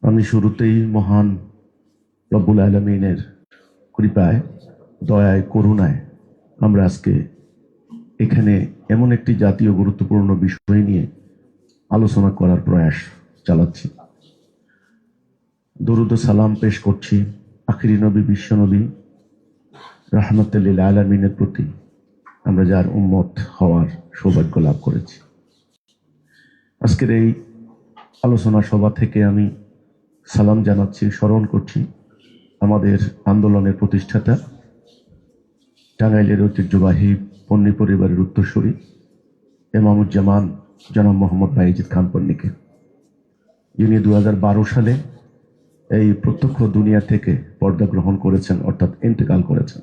আমি শুরুতেই মহান রব্বুল আলামিনের কৃপায়, দয়ায়, করুণায় আমরা আজকে এখানে এমন একটি জাতীয় গুরুত্বপূর্ণ বিষয় নিয়ে আলোচনা করার প্রয়াস চালাচ্ছি। দরুদ ও সালাম পেশ করছি আখিরি নবী, বিশ্বনবী রাহমাতুল লিল আলামিনের প্রতি, আমরা যার উম্মত হওয়ার সৌভাগ্য লাভ করেছি। আজকের এই আলোচনা সভা থেকে আমি সালাম জানাচ্ছি, স্মরণ করছি আমাদের আন্দোলনের প্রতিষ্ঠাতা, টাঙ্গাইলের ঐতিহ্যবাহী পন্নী পরিবারের উত্তরসূরি ইমামুজ্জামান জনাব মোহাম্মদ বাইজিদ খান পন্নীকে, যিনি 2012 সালে এই প্রত্যক্ষ দুনিয়া থেকে পর্দা গ্রহণ করেছেন, অর্থাৎ ইন্তেকাল করেছেন।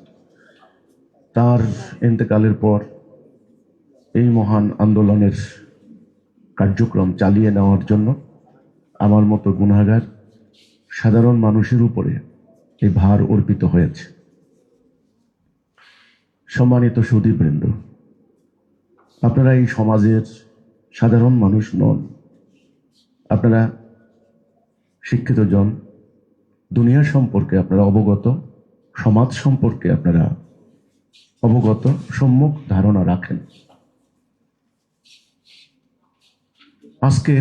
তার ইন্তেকালের পর এই মহান আন্দোলনের কার্যক্রম চালিয়ে নেওয়ার জন্য আমার মতো গুনাহগার সাধারণ মানুষের উপরে এই ভার অর্পিত হয়েছে। সম্মানিত সুধীবৃন্দ, আপনারা এই সমাজের সাধারণ মানুষ নন, আপনারা শিক্ষিত জন, দুনিয়া সম্পর্কে আপনারা অবগত, সমাজ সম্পর্কে আপনারা অবগত, সম্যক ধারণা রাখেন। আজকে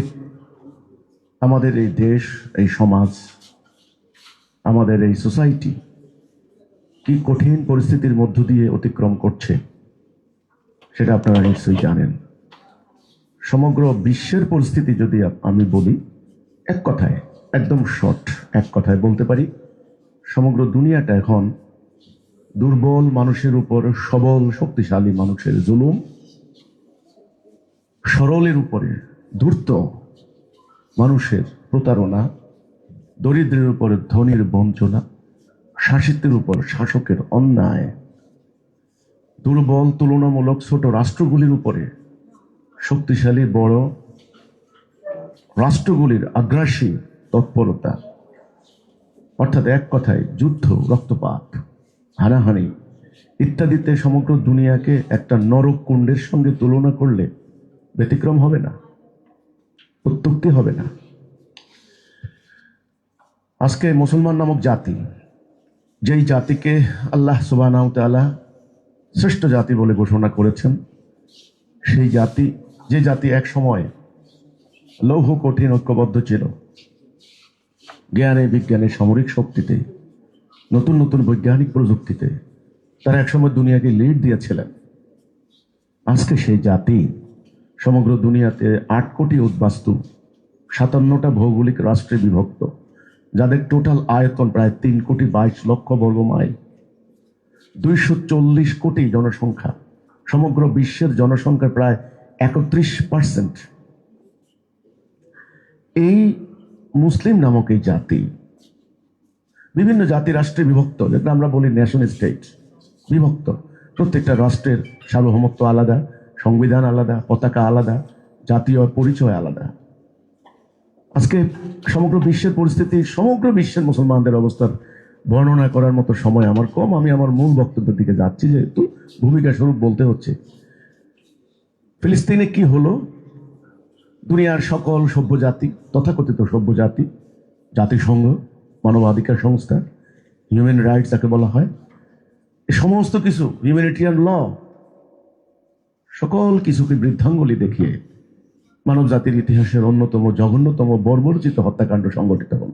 আমাদের এই দেশ, এই সমাজ, আমাদের এই সোসাইটি কি কঠিন পরিস্থিতির মধ্য দিয়ে অতিক্রম করছে সেটা আপনারা নিশ্চয়ই জানেন। সমগ্র বিশ্বের পরিস্থিতি যদি আমি বলি, এক কথায়, একদম শর্ট এক কথায় বলতে পারি, সমগ্র দুনিয়াটা এখন দুর্বল মানুষের উপর সবল শক্তিশালী মানুষের জুলুম, সরলের উপরে ধূর্ত মানুষের প্রতারণা, দরিদ্রের উপর ধনীর বঞ্চনা, শাসিতের উপর শাসকের অন্যায়, দুর্বল তুলনামূলক ছোট রাষ্ট্রগুলির উপরে শক্তিশালী বড় রাষ্ট্রগুলির আগ্রাসী তৎপরতা, অর্থাৎ এক কথায় যুদ্ধ, রক্তপাত, হানাহানি ইত্যাদিতে সমগ্র দুনিয়াকে একটা নরক কুণ্ডের সঙ্গে তুলনা করলে ব্যতিক্রম হবে না, অত্যুক্তি হবে না। আজকে মুসলমান নামক জাতি, যেই জাতিকে আল্লাহ সুবহানাহু ওয়া তাআলা শ্রেষ্ঠ জাতি বলে ঘোষণা করেছেন, সেই জাতি, যে জাতি এক সময় লৌহ কঠিন ঐক্যবদ্ধ ছিল, জ্ঞানে বিজ্ঞানে সামরিক শক্তিতে, নতুন নতুন বৈজ্ঞানিক প্রযুক্তিতে তারা একসময় দুনিয়াকে লিড দিয়েছিলেন। আজকে সেই জাতি সমগ্র দুনিয়াতে 8 কোটি উদ্বাস্তু, 57টা ভৌগোলিক রাষ্ট্রে বিভক্ত, যাদের টোটাল আয়তন প্রায় 3 কোটি 22 লক্ষ বর্গ মাইল, 240 কোটি জনসংখ্যা, সমগ্র বিশ্বের জনসংখ্যার প্রায় 31%। এই মুসলিম নামক এই জাতি বিভিন্ন জাতি রাষ্ট্রে বিভক্ত, যেটা আমরা বলি নেশন স্টেট, বিভক্ত। প্রত্যেকটা রাষ্ট্রের সার্বভৌমত্ব আলাদা, সংবিধান আলাদা, পতাকা আলাদা, জাতীয় পরিচয় আলাদা। আজকে সমগ্র বিশ্বের পরিস্থিতি, সমগ্র বিশ্বের মুসলমানদের অবস্থার বর্ণনা করার মতো সময় আমার কম। আমি আমার মূল বক্তব্যের দিকে যাচ্ছি, যেহেতু ভূমিকা স্বরূপ বলতে হচ্ছে। ফিলিস্তিনে কি হলো? দুনিয়ার সকল সভ্য জাতি, তথাকথিত সভ্য জাতি, জাতিসংঘ, মানবাধিকার সংস্থা, হিউম্যান রাইটস যাকে বলা হয়, এই সমস্ত কিছু, হিউম্যানিটেরিয়ান ল, সকল কিছুকে বৃদ্ধাঙ্গুলি দেখিয়ে মানব জাতির ইতিহাসের অন্যতম জঘন্যতম বর্বরচিত হত্যাকাণ্ড সংগঠিত হল।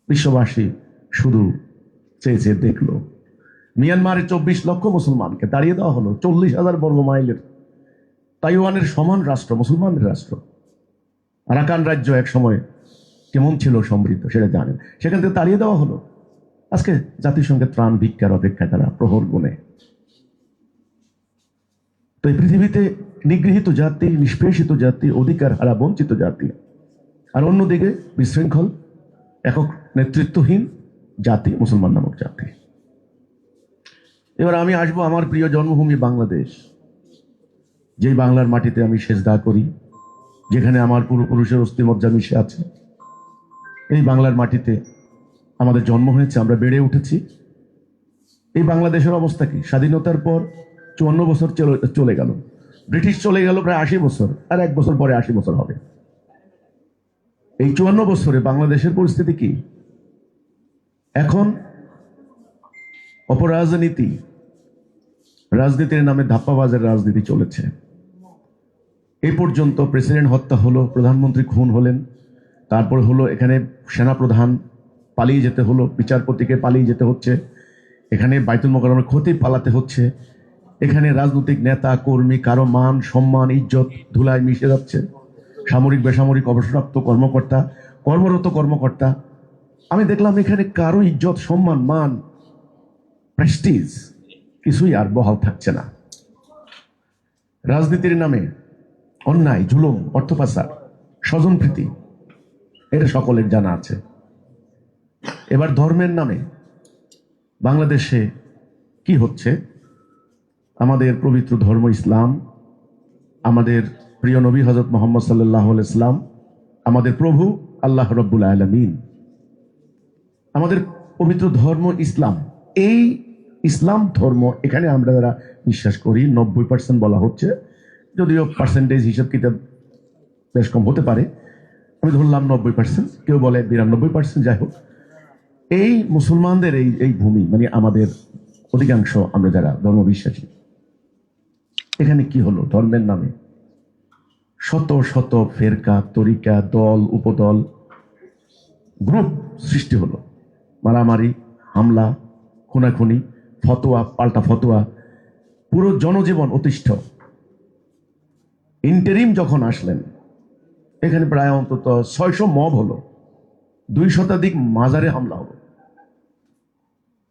বিশ্ববাসী শুধু চেয়ে চেয়ে দেখলো। মিয়ানমারের 24 লক্ষ মুসলমানকে তাড়িয়ে দেওয়া হলো 40,000 বর্গ মাইলের তাইওয়ানের সমান রাষ্ট্র, মুসলমানদের রাষ্ট্র। আরাকান রাজ্য এক সময় কেমন ছিল সমৃদ্ধ সেটা জানেন, সেখান থেকে তাড়িয়ে দেওয়া হলো। আজকে জাতিসংঘের ত্রাণ ভিক্ষার অপেক্ষায় তারা প্রহর গুণে। তো এই পৃথিবীতে নিগৃহীত জাতি, নিষ্পেষিত জাতি, অধিকার হারা বঞ্চিত জাতি, আর অন্যদিকে বিশৃঙ্খল একক নেতৃত্বহীন জাতি মুসলমান নামক জাতি। এবার আমি আসবো আমার প্রিয় জন্মভূমি বাংলাদেশ, যেই বাংলার মাটিতে আমি সেজদা করি, যেখানে আমার পূর্বপুরুষের অস্থিমজ্জা মিশে আছে। এই বাংলার মাটিতে আমাদের জন্ম হয়েছে, আমরা বেড়ে উঠেছি। এই বাংলাদেশের অবস্থা কি? স্বাধীনতার পর 54 বছর চলে গেল, ব্রিটিশ চলে গেল প্রায় 80 বছর, আর 1 বছর পরে 80 বছর হবে। এই 54 বছরে বাংলাদেশের পরিস্থিতি কি? এখন অপরাজনীতি, রাজনীতির নামে ধাপ্পাবাজের রাজনীতি চলেছে। এই পর্যন্ত প্রেসিডেন্ট হত্যা হলো, প্রধানমন্ত্রী খুন হলেন, তারপর হলো এখানে সেনাপ্রধান পালিয়ে যেতে হলো, বিচারপতিকে পালিয়ে যেতে হচ্ছে, এখানে বাইতুল মোকাররমের খতিব পালাতে হচ্ছে, এখানে রাজনৈতিক নেতা কর্মী কারো মান সম্মান ইজ্জত ধুলায় মিশে যাচ্ছে, সামরিক বেসামরিক অবসরপ্রাপ্ত কর্মকর্তা, কর্মরত কর্মকর্তা। আমি দেখলাম এখানে কারো ইজ্জত সম্মান মান প্রেস্টিজ কিছুই আর বহাল থাকছে না। রাজনীতির নামে অন্যায় জুলুম অর্থ পাচার স্বজনপ্রীতি এটা সকলের জানা আছে। এবার ধর্মের নামে বাংলাদেশে কি হচ্ছে? আমাদের পবিত্র ধর্ম ইসলাম, আমাদের প্রিয় নবী হযরত মুহাম্মদ সাল্লাল্লাহু আলাইহি ওয়াসাল্লাম, আমাদের প্রভু আল্লাহ রাব্বুল আলামিন, আমাদের পবিত্র ধর্ম ইসলাম, এই ইসলাম ধর্ম এখানে আমরা যারা বিশ্বাস করি 90% বলা হচ্ছে, যদিও পার্সেন্টেজ হিসাব কিতাব বেশ কম হতে পারে, আমি ধরলাম 90%, কেউ বলে 92%, যাই হোক, এই মুসলমানদের এই ভূমি মানে আমাদের অধিকাংশ আমরা যারা ধর্ম বিশ্বাসী, এখানে কি হলো? ধর্মের নামে শত শত ফেরকা তরিকা দল উপদল গ্রুপ সৃষ্টি হলো, মারামারি হামলা খুনাখুনি ফতোয়া পাল্টা ফতোয়া, পুরো জনজীবন অতিষ্ঠ। ইন্টারিম যখন আসলেন এখানে প্রায় অন্তত 600 মব হলো, 2 শতাধিক মাজারে হামলা হলো।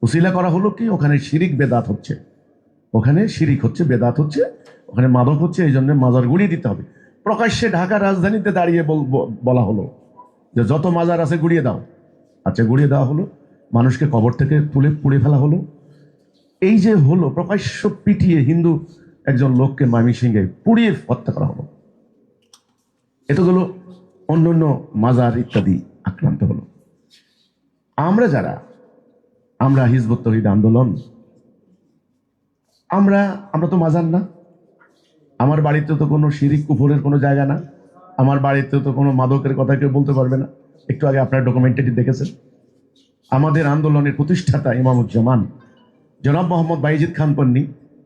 উসিলা করা হলো কি? ওখানে শিরিক বেদাত হচ্ছে, ওখানে শিরিক হচ্ছে বেদাত হচ্ছে, ওখানে মাদক হচ্ছে, এই জন্য মাজার গুড়িয়ে দিতে হবে। প্রকাশ্যে ঢাকা রাজধানীতে দাঁড়িয়ে বলা হলো যে যত মাজার আছে গুড়িয়ে দাও। আচ্ছা, গুড়িয়ে দেওয়া হলো, মানুষকে কবর থেকে তুলে পুড়ে ফেলা হলো। এই যে হলো, প্রকাশ্য পিটিয়ে হিন্দু একজন লোককে ময়মনসিংহে পুড়িয়ে হত্যা করা হলো। এতগুলো অন্যান্য মাজার ইত্যাদি আক্রান্ত হলো। আমরা যারা আমরা হিজবুত তৌহিদ আন্দোলন, আমরা তো মাজার না, আমার বাড়িতে তো কোনো শিরিক কুফরের কোনো জায়গা না, আমার বাড়িতে তো কোনো মাদকের কথা কেউ বলতে পারবে না। একটু আগে আপনার ডকুমেন্টারি দেখেছেন, আমাদের আন্দোলনের প্রতিষ্ঠাতা ইমামুজ্জামান জনাব মোহাম্মদ বাইজিদ খান পন্নী,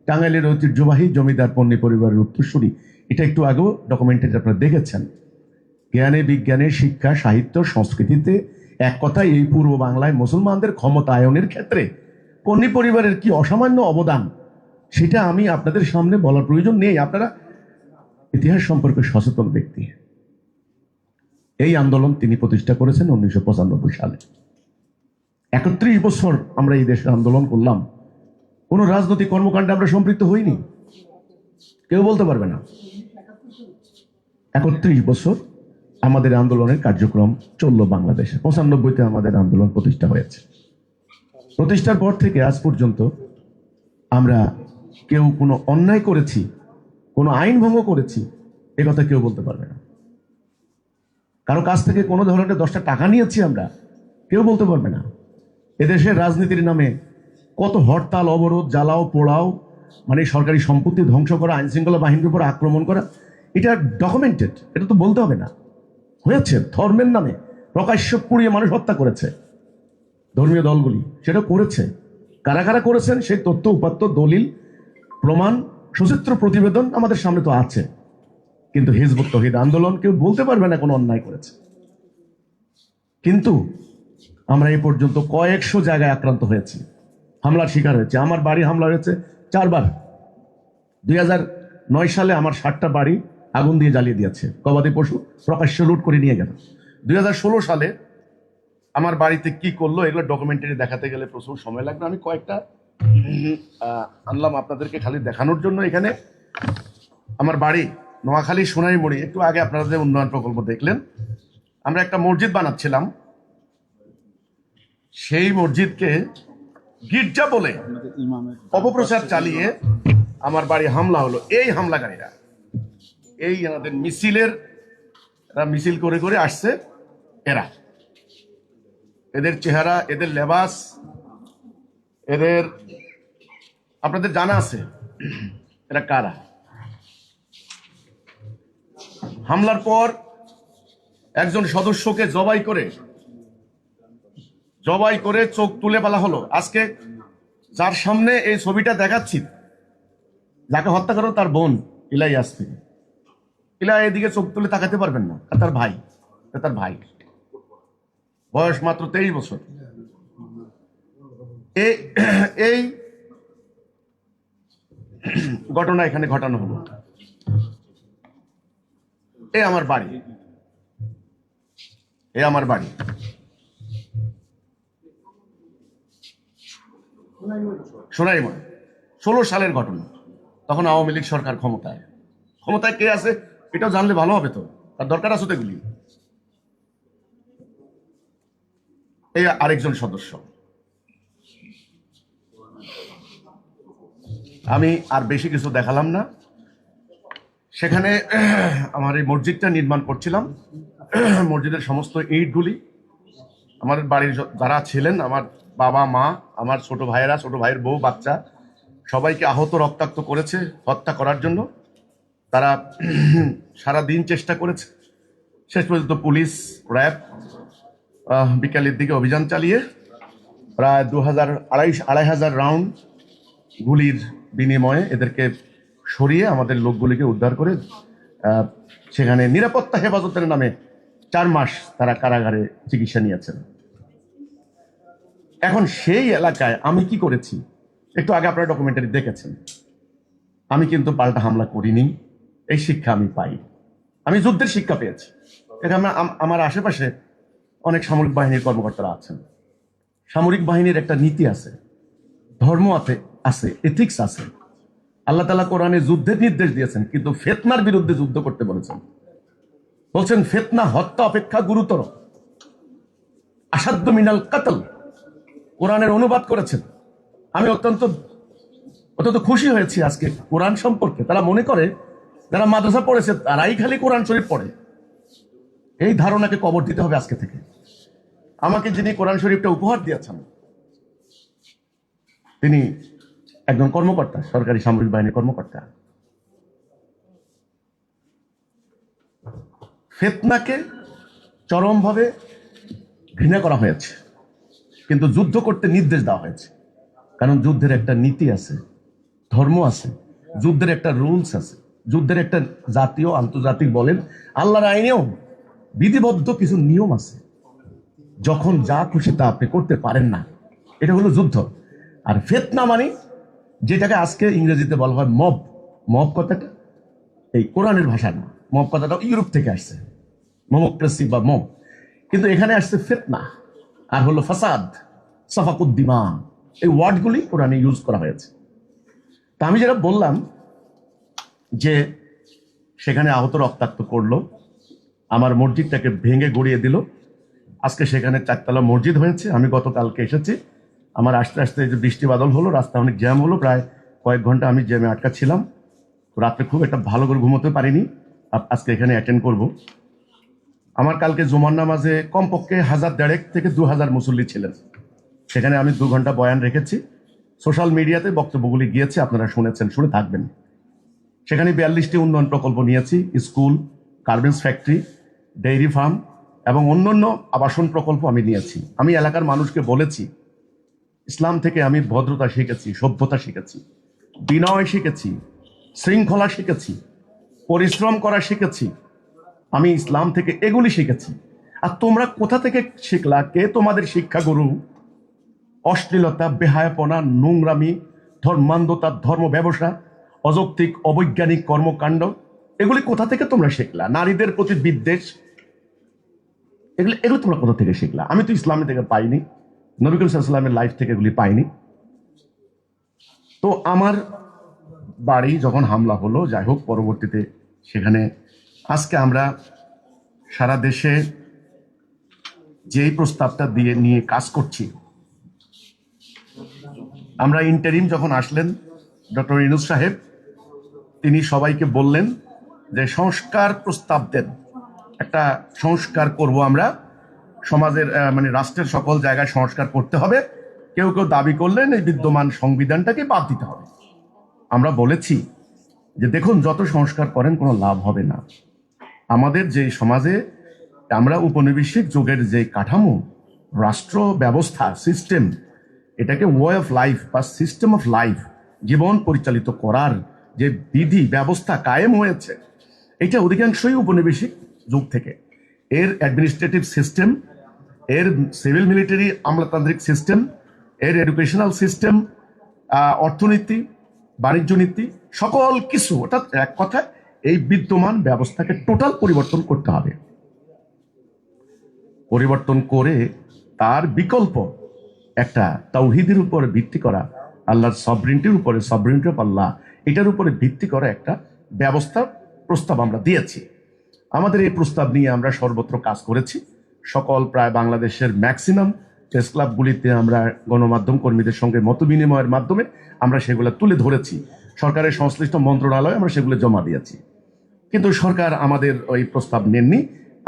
টাঙ্গাইলের ঐতিহ্যবাহী জমিদার পন্নী পরিবারের উত্তরসূরি। এটা একটু আগেও ডকুমেন্টারি আপনারা দেখেছেন। জ্ঞানে বিজ্ঞানে শিক্ষা সাহিত্য সংস্কৃতিতে এক কথায় এই পূর্ব বাংলায় মুসলমানদের ক্ষমতায়নের ক্ষেত্রে পন্নী পরিবারের কি অসামান্য অবদান, সেটা আমি আপনাদের সামনে বলার প্রয়োজন নেই। আপনারা ইতিহাস সম্পর্কে সচেতন ব্যক্তি। এই আন্দোলন তিনি প্রতিষ্ঠা করেছেন 1995 সালে। 31 বছর আমরা এই দেশে আন্দোলন করলাম, কোন রাজনৈতিক কর্মকাণ্ডে আমরা সম্পৃক্ত হইনি, কেউ বলতে পারবে না। 31 বছর আমাদের আন্দোলনের কার্যক্রম চললো বাংলাদেশে। 95-তে আমাদের আন্দোলন প্রতিষ্ঠা হয়েছে। প্রতিষ্ঠার পর থেকে আজ পর্যন্ত আমরা কেউ কোনো অন্যায় করেছি, কোনো আইন ভঙ্গ করেছি, এ কথা কেউ বলতে পারবে না। কারো কাছ থেকে কোনো ধরনের 10টা টাকা নিয়েছি আমরা, কেউ বলতে পারবে না। এদেশের রাজনীতির নামে কত হরতাল অবরোধ জ্বালাও পোড়াও, মানে সরকারি সম্পত্তি ধ্বংস করা, আইন শৃঙ্খলা বাহিনীর উপর আক্রমণ করা, এটা ডকুমেন্টেড, এটা তো বলতে হবে না। হয়েছে ধর্মের নামে প্রকাশ্য পুড়িয়ে মানুষ হত্যা করেছে ধর্মীয় দলগুলি, সেটা করেছে। কারা কারা করেছেন সেই তথ্য উপাত্ত দলিল প্রমাণ সচিত্র প্রতিবেদন আমাদের সামনে তো আছে। কিন্তু হিজবুত তৌহিদ আন্দোলন কেউ বলতে পারবে না কোনো অন্যায় করেছে। কিন্তু আমরা এই পর্যন্ত কয়েকশো জায়গায় আক্রান্ত হয়েছি, হামলার শিকার হয়েছে। আমার বাড়ি হামলা হয়েছে 4 বার। 2009 সালে আমার 60টা বাড়ি আগুন দিয়ে জ্বালিয়ে দিয়েছে, গবাদি পশু প্রকাশ্য লুট করে নিয়ে গেল। 2016 সালে আমার বাড়িতে কি করলো, এগুলো ডকুমেন্টারি দেখাতে গেলে প্রচুর সময় লাগবে। আমি কয়েকটা আনলাম আপনাদেরকে খালি দেখানোর জন্য। এখানে আমার বাড়ি নোয়াখালী সোনাইমুড়ি, একটু আগে আপনারা যে উন্নয়ন প্রকল্প দেখলেন, আমরা একটা মসজিদ বানাচ্ছিলাম, সেই মসজিদকে গির্জা বলে অপপ্রচার চালিয়ে আমার বাড়ি হামলা হলো। এই হামলাকারীরা এই এনাদের মিছিল করে করে আসছে। এদের চেহারা, এদের লেবাস, এদের আপনাদের জানা আছে এরা কারা। হামলার পর একজন সদস্যকে জবাই করে চোখ তুলে ফেলা হলো। আজকে যার সামনে এই ছবিটা দেখাচ্ছি, যাকে হত্যা করো তার বোন ইলাইয়াস থেকে, এদিকে চোখ তুলে তাকাতে পারবেন না। আর তার ভাই বয়স মাত্র 23 বছর। এই ঘটনা এখানে ঘটানো হলো। আমার বাড়ি, আমার বাড়ি সোনাইমুড়ি। 16 সালের ঘটনা। তখন আওয়ামী লীগ সরকার ক্ষমতায় কে আছে এটাও জানলে ভালো হবে। তো তার দরকার আছে তো এগুলি। এই আরেকজন সদস্য। আমি আর বেশি কিছু দেখালাম না। সেখানে আমার এই মসজিদটা নির্মাণ করছিলাম। মসজিদের সমস্ত ইটগুলি আমাদের বাড়ির যারা ছিলেন, আমার বাবা মা, আমার ছোট ভাইয়ের বউ বাচ্চা, সবাইকে আহত রক্তাক্ত করেছে হত্যা করার জন্য। তারা সারা দিন চেষ্টা করেছে। শেষ পর্যন্ত পুলিশ, র্যাব বিকালের দিকে অভিযান চালিয়ে প্রায় 2,500 রাউন্ড গুলির বিনিময়ে এদেরকে সরিয়ে আমাদের লোকগুলিকে উদ্ধার করে সেখানে নিরাপত্তা হেফাজতের নামে 4 মাস তারা কারাগারে চিকিৎসা নিয়েছেন। এখন সেই এলাকায় আমি কি করেছি, একটু আগে আপনারা ডকুমেন্টারি দেখেছেন। আমি কিন্তু পাল্টা হামলা করিনি। এই শিক্ষা আমি পাই, আমি যুদ্ধের শিক্ষা পেয়েছি। এখানে আমার আশেপাশে অনেক সামরিক বাহিনীর কর্মকর্তারা আছেন। সামরিক বাহিনীর একটা নীতি আছে, ধর্ম আছে, এথিক্স আছে। আল্লাহ তাআলা কোরআনে যুদ্ধের নির্দেশ দিয়েছেন, কিন্তু ফিতনার বিরুদ্ধে যুদ্ধ করতে বলছেন ফিতনা হত্যা অপেক্ষা গুরুতর, আসাদ্দু মিনাল কাতল কোরআনের অনুবাদ করেছেন। আমি অত্যন্ত খুশি হয়েছি আজকে কোরআন সম্পর্কে। তারা মনে করে যারা মাদ্রাসা পড়েছে তারাই খালি কোরআন শরীফ পড়ে। এই ধারণাকে কবর দিতে হবে আজকে থেকে। আমাকে যিনি কোরআন শরীফটা উপহার দিয়েছেন তিনি একজন কর্মকর্তা, সরকারি সামরিক বাহিনীর কর্মকর্তা। ফিতনাকে চরমভাবে ঘৃণা করা হয়েছে, কিন্তু যুদ্ধ করতে নির্দেশ দেওয়া হয়েছে। কারণ যুদ্ধের একটা নীতি আছে, ধর্ম আছে, যুদ্ধের একটা রুলস আছে, যুদ্ধের একটা জাতীয় আন্তর্জাতিক বলেন আল্লাহর আইনেও বিধিবদ্ধ কিছু নিয়ম আছে। যখন যা খুশি তা আপনি করতে পারেন না, এটা হলো যুদ্ধ। আর ফিতনা মানে যেটাকে আজকে ইংরেজিতে বলা হয় মব কথাটা এই কোরআনের ভাষা না। মব কথাটা ইউরোপ থেকে আসছে, ডেমোক্রেসি বা মব, কিন্তু এখানে আসছে ফিতনা আর হলো ফাসাদ, সাফাকুদ্দিমা। এই ওয়ার্ডগুলি কোরআনে ইউজ করা হয়েছে। তা আমি যেটা বললাম যে সেখানে আহত রক্তাক্ত করলো, আমার মসজিদটাকে ভেঙে গড়িয়ে দিল। আজকে সেখানে 4 তলা মসজিদ হয়েছে। আমি গতকালকে এসেছি, আমার আস্তে আস্তে যে বৃষ্টি বাদল হলো, রাস্তা অনেক জ্যাম হলো, প্রায় কয়েক ঘন্টা আমি জ্যামে আটকা ছিলাম। রাত্রে খুব একটা ভালো করে ঘুমোতে পারিনি। আজকে এখানে অ্যাটেন্ড করব। আমার কালকে জুমার নামাজে কমপক্ষে 1,500 থেকে 2,000 মুসল্লি ছিলেন। সেখানে আমি 2 ঘন্টা বয়ান রেখেছি। সোশ্যাল মিডিয়াতে বক্তব্যগুলি গিয়েছে, আপনারা শুনেছেন, শুনে থাকবেন। সেখানে 42টি উন্নয়ন প্রকল্প নিয়েছি, school, garments factory, dairy farm এবং অন্যান্য আবাসন প্রকল্প আমি নিয়েছি। আমি এলাকার মানুষকে বলেছি ইসলাম থেকে আমি ভদ্রতা শিখেছি, সভ্যতা শিখেছি, বিনয় শিখেছি, শৃঙ্খলা শিখেছি, পরিশ্রম করা শিখেছি। আমি ইসলাম থেকে এগুলি শিখেছি। আর তোমরা কোথা থেকে শিখলা? কে তোমাদের শিক্ষাগুরু? অশ্লীলতা, বেহায়াপনা, নোংরামি, ধর্মান্ধতা, ধর্ম ব্যবসা, অযৌক্তিক অবৈজ্ঞানিক কর্মকাণ্ড, এগুলি কোথা থেকে তোমরা শিখলা? নারীদের প্রতি বিদ্বেষ, এগুলো তোমরা কোথা থেকে শিখলা? আমি তো ইসলামী থেকে পাইনি, নবী করিম সাল্লাল্লাহু আলাইহি ওয়াসাল্লামের লাইফ থেকে এগুলি পাইনি। তো আমার বাড়ি যখন হামলা হলো, যাই হোক, পরবর্তীতে সেখানে আজকে আমরা সারা দেশে যেই প্রস্তাবটা নিয়ে কাজ করছি, আমরা ইন্টারিম যখন আসলেন ডক্টর ইউনূস সাহেব, তিনি সবাইকে বললেন যে সংস্কার প্রস্তাব দেন, একটা সংস্কার করব আমরা সমাজের, মানে রাষ্ট্রের সকল জায়গায় সংস্কার করতে হবে। কেউ কেউ দাবি করলেন এই বিদ্যমান সংবিধানটাকে বাদ দিতে হবে। আমরা বলেছি যে দেখুন, যত সংস্কার করেন কোনো লাভ হবে না। আমাদের যে সমাজে আমরা উপনিবেশিক যুগের যে কাঠামো, রাষ্ট্র ব্যবস্থা, সিস্টেম, এটাকে ওয়ে অফ লাইফ বা সিস্টেম অফ লাইফ, জীবন পরিচালিত করার যে বিধি ব্যবস্থা কায়েম হয়েছে, এটা অধিকাংশই উপনিবেশিক যুগ থেকে। এর অ্যাডমিনিস্ট্রেটিভ সিস্টেম, এর সিভিল মিলিটারি আমলাতান্ত্রিক সিস্টেম, এর এডুকেশনাল সিস্টেম, অর্থনীতি, বাণিজ্য নীতি, সকল কিছু, অর্থাৎ এক কথায় এই বিদ্যমান ব্যবস্থাকে টোটাল পরিবর্তন করতে হবে। পরিবর্তন করে তার বিকল্প একটা তাওহীদের উপর ভিত্তি করা, আল্লাহর সবরিনটির উপরে, সবরিনটি অফ আল্লাহ, এটার উপরে ভিত্তি করা একটা ব্যবস্থার প্রস্তাব আমরা দিয়েছি। আমাদের এই প্রস্তাব নিয়ে আমরা সর্বত্র কাজ করেছি। সকল প্রায় বাংলাদেশের ম্যাক্সিমাম প্রেস ক্লাবগুলিতে আমরা গণমাধ্যম কর্মীদের সঙ্গে মত বিনিময়ের মাধ্যমে আমরা সেগুলো তুলে ধরেছি। সরকারের সংশ্লিষ্ট মন্ত্রণালয়ে আমরা সেগুলো জমা দিয়েছি, কিন্তু সরকার আমাদের ওই প্রস্তাব নেননি।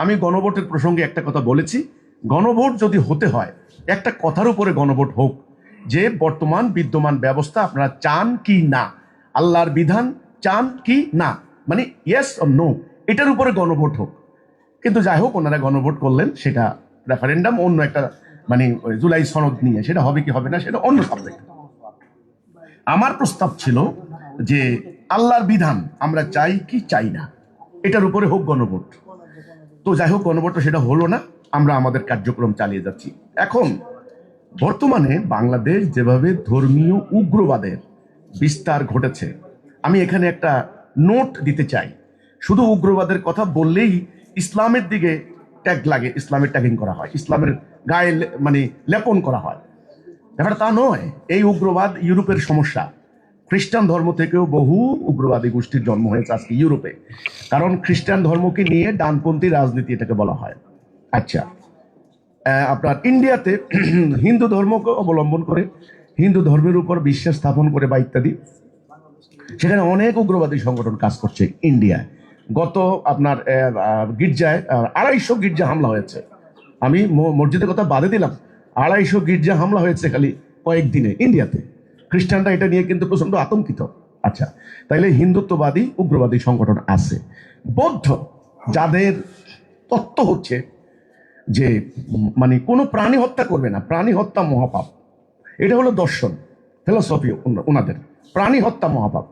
আমি গণভোটের প্রসঙ্গে একটা কথা বলেছি, গণভোট যদি হতে হয়, একটা কথার উপরে গণভোট হোক যে বর্তমান বিদ্যমান ব্যবস্থা আপনারা চান কি না, আল্লাহর বিধান চান কি না, মানে ইয়েস অর নো, এটার উপরে গণভোট হোক। কিন্তু যাই হোক, ওনারা গণভোট করলেন, সেটা রেফারেন্ডাম, অন্য একটা মানে জুলাই সনদ নিয়ে, সেটা হবে কি হবে না সেটা অন্য সাবজেক্ট। আমার প্রস্তাব ছিল যে আল্লাহর বিধান আমরা চাই কি চাই না, এটার উপরে হোক গণভোট। তো যাই হোক, গণভোট সেটা হলো না, আমরা আমাদের কার্যক্রম চালিয়ে যাচ্ছি। এখন বর্তমানে বাংলাদেশ যেভাবে ধর্মীয় উগ্রবাদের বিস্তার ঘটেছে, আমি এখানে একটা নোট দিতে চাই। শুধু উগ্রবাদের কথা বললেই ইসলামের দিকে ট্যাগ লাগে, ইসলামের ট্যাগিং করা হয়, ইসলামের গায়ে মানে লেপন করা হয়। ব্যাপারটা তা নয়। এই উগ্রবাদ ইউরোপের সমস্যা। খ্রিস্টান ধর্ম থেকেও বহু উগ্রবাদী গোষ্ঠীর জন্ম হয়েছে আজকে ইউরোপে, কারণ খ্রিস্টান ধর্মকে নিয়ে ডানপন্থী রাজনীতি এটাকে বলা হয়। আচ্ছা, আপনার ইন্ডিয়াতে হিন্দু ধর্মকে অবলম্বন করে, হিন্দু ধর্মের উপর বিশ্বাস স্থাপন করে বা ইত্যাদি, সেখানে অনেক উগ্রবাদী সংগঠন কাজ করছে ইন্ডিয়ায়। গত আপনার গির্জায় 250 গির্জা হামলা হয়েছে। আমি মসজিদের কথা বাদে দিলাম, 250 গির্জা হামলা হয়েছে খালি কয়েকদিনে ইন্ডিয়াতে। খ্রিস্টানরা এটা নিয়ে কিন্তু প্রচন্ড আতঙ্কিত। আচ্ছা, তাইলে হিন্দুত্ববাদী উগ্রবাদী সংগঠন আছে। বৌদ্ধ, যাদের তত্ত্ব হচ্ছে যে মানে কোনো প্রাণী হত্যা করবে না, প্রাণী হত্যা মহাপাপ, এটা হলো দর্শন, ফিলোসফি ওনাদের, প্রাণী হত্যা মহাপাপ।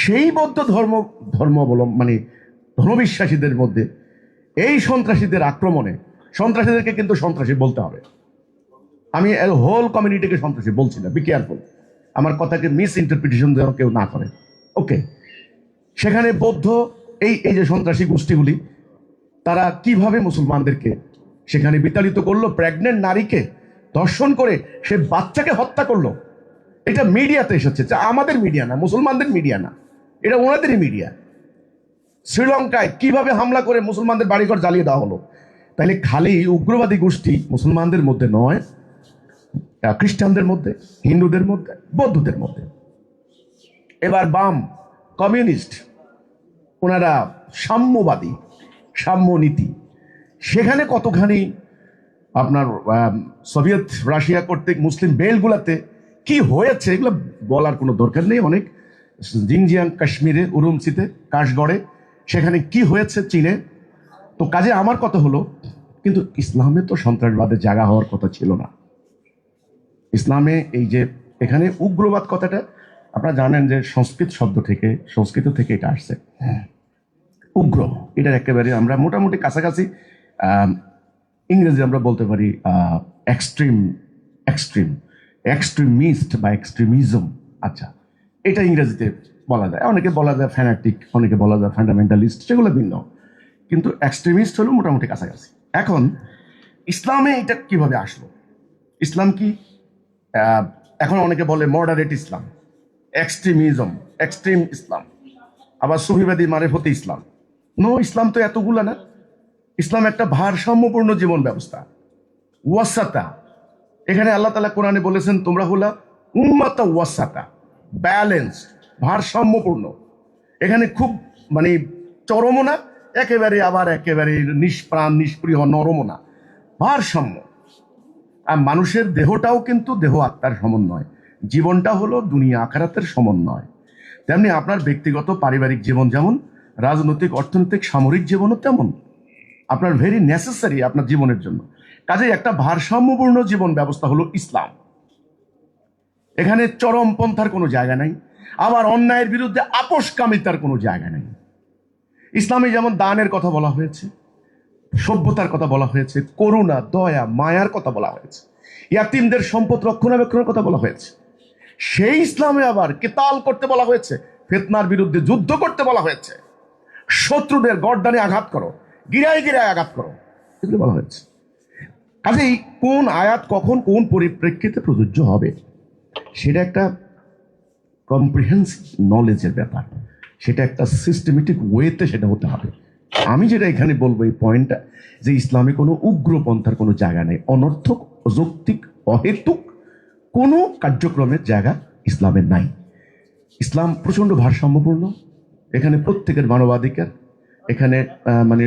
সেই বৌদ্ধ ধর্মাবলম্বন মানে ধর্মবিশ্বাসীদের মধ্যে এই সন্ত্রাসীদের আক্রমণে, সন্ত্রাসীদেরকে কিন্তু সন্ত্রাসী বলতে হবে, আমি হোল কমিউনিটিকে সন্ত্রাসী বলছি না, বি কেয়ারফুল, আমার কথাকে মিস ইন্টারপ্রিটেশন যেন কেউ না করে। ওকে, সেখানে বৌদ্ধ এই যে সন্ত্রাসী গোষ্ঠীগুলি, তারা কিভাবে মুসলমানদেরকে সেখানে বিতাড়িত করলো, প্রেগনেন্ট নারীকে ধর্ষণ করে সে বাচ্চাকে হত্যা করলো। এটা মিডিয়াতে এসেছে, আমাদের মিডিয়া না, মুসলমানদের মিডিয়া না, এটা ওনাদেরই মিডিয়া। শ্রীলঙ্কায় কিভাবে হামলা করে মুসলমানদের বাড়িঘর জ্বালিয়ে দেওয়া হলো। তাহলে খালি উগ্রবাদী গোষ্ঠী মুসলমানদের মধ্যে নয়, খ্রিস্টানদের মধ্যে, হিন্দুদের মধ্যে, বৌদ্ধদের মধ্যে। এবার বাম কমিউনিস্ট, ওনারা সাম্যবাদী, সাম্য নীতি, সেখানে কতখানি আপনার সোভিয়েত রাশিয়া কর্তৃক মুসলিম বেলগুলাতে কি হয়েছে এগুলো বলার কোনো দরকার নেই। অনেক জিনজিয়াং কাশ্মীরে, উরুমচিতে, কাশগড়ে, সেখানে কি হয়েছে চীনে। তো কাজে আমার কথা হলো, কিন্তু ইসলামে তো সন্ত্রাসবাদের জায়গা হওয়ার কথা ছিল না। ইসলামে এই যে এখানে উগ্রবাদ কথাটা আপনারা জানেন যে সংস্কৃত থেকে এটা আসছে। উগ্র, এটার একেবারে আমরা মোটামুটি কাছাকাছি ইংরেজি আমরা বলতে পারি এক্সট্রিমিস্ট বা এক্সট্রিমিজম। আচ্ছা, এটা ইংরেজিতে বলা যায়, অনেকে বলা যায় ফ্যানাটিক, অনেকে বলা যায় ফান্ডামেন্টালিস্ট, সেগুলো ভিন্ন, কিন্তু এক্সট্রিমিস্ট হলো মোটামুটি কাছাকাছি। এখন ইসলামে এটা কিভাবে আসলো? ইসলাম কি এখন অনেকে বলে মডারেট ইসলাম, এক্সট্রিমিজম, এক্সট্রিম ইসলাম, আবার সুফিবাদী মারেফতি ইসলাম। নো, ইসলাম তো এতগুলা না। ইসলাম একটা ভারসাম্যপূর্ণ জীবন ব্যবস্থা, ওয়াসাতা। এখানে আল্লাহ তাআলা কোরআনে বলেছেন তোমরা হলা উম্মাতা ওয়াসাতা, ব্যালেন্স, ভারসাম্যপূর্ণ। এখানে খুব মানে চরমও না, একেবারে আবার একেবারে নিষ্প্রাণ নিষ্প্রিয় নরমও না, ভারসাম্য। আর মানুষের দেহটাও কিন্তু দেহ আত্মার সমন্বয়, জীবনটা হলো দুনিয়া আখিরাতের সমন্বয়। তেমনি আপনার ব্যক্তিগত পারিবারিক জীবন যেমন, রাজনৈতিক, অর্থনৈতিক, সামরিক জীবনও তেমন। আপনার ভেরি নেসেসারি আপনার জীবনের জন্য। কাজেই একটা ভারসাম্যপূর্ণ জীবন ব্যবস্থা হলো ইসলাম। এখানে চরমপন্থার কোনো জায়গা নাই, আবার অন্যায়ের বিরুদ্ধে আপোষকামিতার কোনো জায়গা নেই। ইসলামে যেমন দানের কথা বলা হয়েছে, সভ্যতার কথা বলা হয়েছে, করুণা, দয়া, মায়ার কথা বলা হয়েছে, ইয়াতিমদের সম্পদ রক্ষণাবেক্ষণের কথা বলা হয়েছে। সেই ইসলামে আবার কেতাল করতে বলা হয়েছে, ফিতনার বিরুদ্ধে যুদ্ধ করতে বলা হয়েছে, শত্রুদের গর্দানে আঘাত করো, গিরায় গিরায় আঘাত করো, এগুলো বলা হয়েছে। কাজেই কোন আয়াত কখন কোন পরিপ্রেক্ষিতে প্রযোজ্য হবে সেটা একটা কম্প্রিহেন্সিভ নলেজের ব্যাপার, সেটা একটা সিস্টেমেটিক ওয়েতে সেটা হতে হবে। আমি যেটা এখানে বলবো এই পয়েন্টটা, যে ইসলামে কোনো উগ্রপন্থার কোনো জায়গা নেই, অনর্থক, অযৌক্তিক, অহেতুক কোনো কার্যক্রমের জায়গা ইসলামের নাই। ইসলাম প্রচণ্ড ভারসাম্যপূর্ণ, এখানে প্রত্যেকের মানবাধিকার, এখানে মানে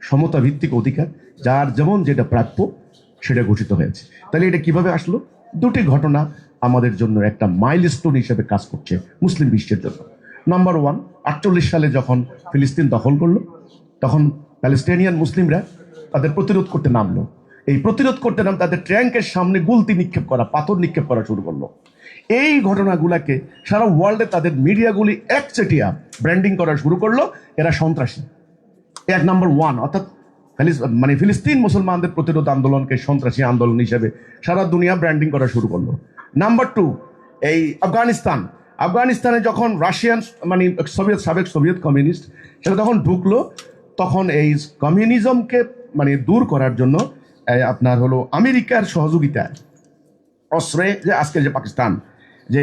সমতা ভিত্তিক অধিকার, যার যেমন যেটা প্রাপ্য সেটা ঘোষিত হয়েছে। তাহলে এটা কিভাবে আসলো? দুটি ঘটনা আমাদের জন্য একটা মাইলস্টোন হিসেবে কাজ করছে মুসলিম বিশ্বের জন্য। নাম্বার ওয়ান, 48 সালে যখন ফিলিস্তিন দখল করলো, তখন প্যালেস্টাইনিয়ান মুসলিমরা তাদের প্রতিরোধ করতে নামলো। এই প্রতিরোধ করতে নাম তাদের ট্যাঙ্কের সামনে গুলতি নিক্ষেপ করা, পাথর নিক্ষেপ করা শুরু করলো। এই ঘটনাগুলাকে সারা ওয়ার্ল্ডে তাদের মিডিয়াগুলি একচেটিয়া ব্র্যান্ডিং করা শুরু করলো, এরা সন্ত্রাসী। এক নাম্বার ওয়ান, অর্থাৎ মানে ফিলিস্তিন মুসলমানদের প্রতিরোধ আন্দোলনকে সন্ত্রাসী আন্দোলন হিসেবে সারা দুনিয়া ব্র্যান্ডিং করা শুরু করলো। নাম্বার টু, এই আফগানিস্তানে যখন রাশিয়ান মানে সাবেক সোভিয়েত কমিউনিস্ট সেটা তখন ঢুকলো, তখন এই কমিউনিজমকে মানে দূর করার জন্য আপনার হলো আমেরিকার সহযোগিতায় অস্ত্রে, যে আজকে যে পাকিস্তান যে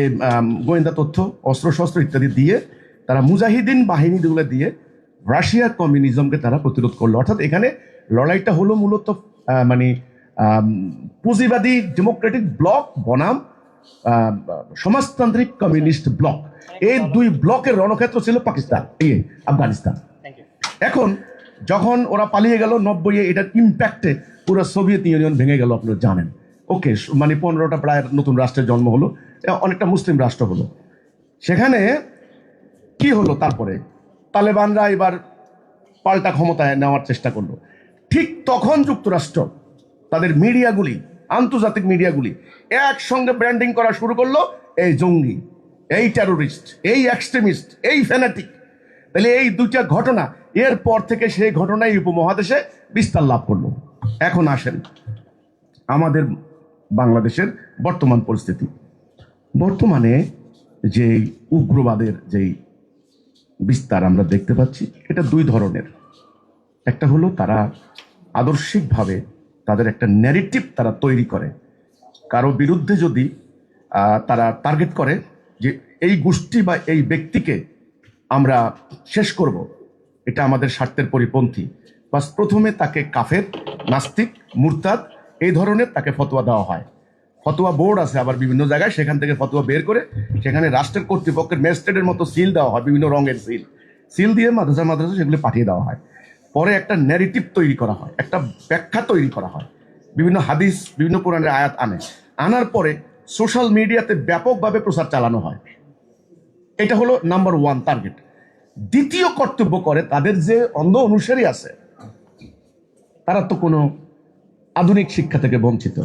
গোয়েন্দা তথ্য, অস্ত্রশস্ত্র ইত্যাদি দিয়ে তারা মুজাহিদিন বাহিনীগুলো দিয়ে রাশিয়ার কমিউনিজমকে তারা প্রতিরোধ করলো। অর্থাৎ এখানে লড়াইটা হলো মূলত মানে পুঁজিবাদী ডেমোক্রেটিক ব্লক বনাম সমাজতান্ত্রিক কমিউনিস্ট ব্লক, এই দুই ব্লকের রণক্ষেত্র ছিল পাকিস্তান, আফগানিস্তান। এখন যখন ওরা পালিয়ে গেল 90-এ, এটার ইম্প্যাক্টে পুরো সোভিয়েত ইউনিয়ন ভেঙে গেল, আপনারা জানেন। ওকে, মানে 15টা প্রায় নতুন রাষ্ট্রের জন্ম হলো, অনেকটা মুসলিম রাষ্ট্র হলো। সেখানে কি হলো? তারপরে তালেবানরা এবার পাল্টা ক্ষমতায় নেওয়ার চেষ্টা করলো। ঠিক তখন যুক্তরাষ্ট্র তাদের মিডিয়াগুলি, আন্তর্জাতিক মিডিয়াগুলি একসঙ্গে ব্র্যান্ডিং করা শুরু করলো, এই জঙ্গি, এই টেরোরিস্ট, এই এক্সট্রিমিস্ট, এই ফ্যানাটিক। তাহলে এই দুইটা ঘটনা, এরপর থেকে সেই ঘটনাই উপমহাদেশে বিস্তার লাভ করলো। এখন আসেন আমাদের বাংলাদেশের বর্তমান পরিস্থিতি। বর্তমানে যে উগ্রবাদের যেই বিস্তার আমরা দেখতে পাচ্ছি, এটা দুই ধরনের। একটা হলো তারা আদর্শিকভাবে তাদের একটা ন্যারেটিভ তারা তৈরি করে, কারো বিরুদ্ধে যদি তারা টার্গেট করে যে এই গোষ্ঠী বা এই ব্যক্তিকে আমরা শেষ করব, এটা আমাদের স্বার্থের পরিপন্থী, বাস প্রথমে তাকে কাফের, নাস্তিক, মুরতাদ এই ধরনের তাকে ফতোয়া দেওয়া হয়। ফতোয়া বোর্ড আছে আবার বিভিন্ন জায়গায়, সেখান থেকে ফতোয়া বের করে সেখানে রাষ্ট্রের কর্তৃপক্ষের ম্যাজিস্ট্রেটের মতো সিল দেওয়া হয়, বিভিন্ন রঙের সিল দিয়ে মাদ্রাসা সেগুলো পাঠিয়ে দেওয়া হয়। পরে একটা ন্যারেটিভ তৈরি করা হয়, একটা ব্যাখ্যা তৈরি করা হয়, বিভিন্ন হাদিস, বিভিন্ন কোরআনের আয়াত আনার পরে সোশ্যাল মিডিয়াতে ব্যাপকভাবে প্রচার চালানো হয়। এটা হলো নাম্বার ওয়ান টার্গেট। দ্বিতীয় কর্তব্য করে তাদের যে অন্ধ অনুসারী আছে, তারা তো কোনো আধুনিক শিক্ষা থেকে বঞ্চিত,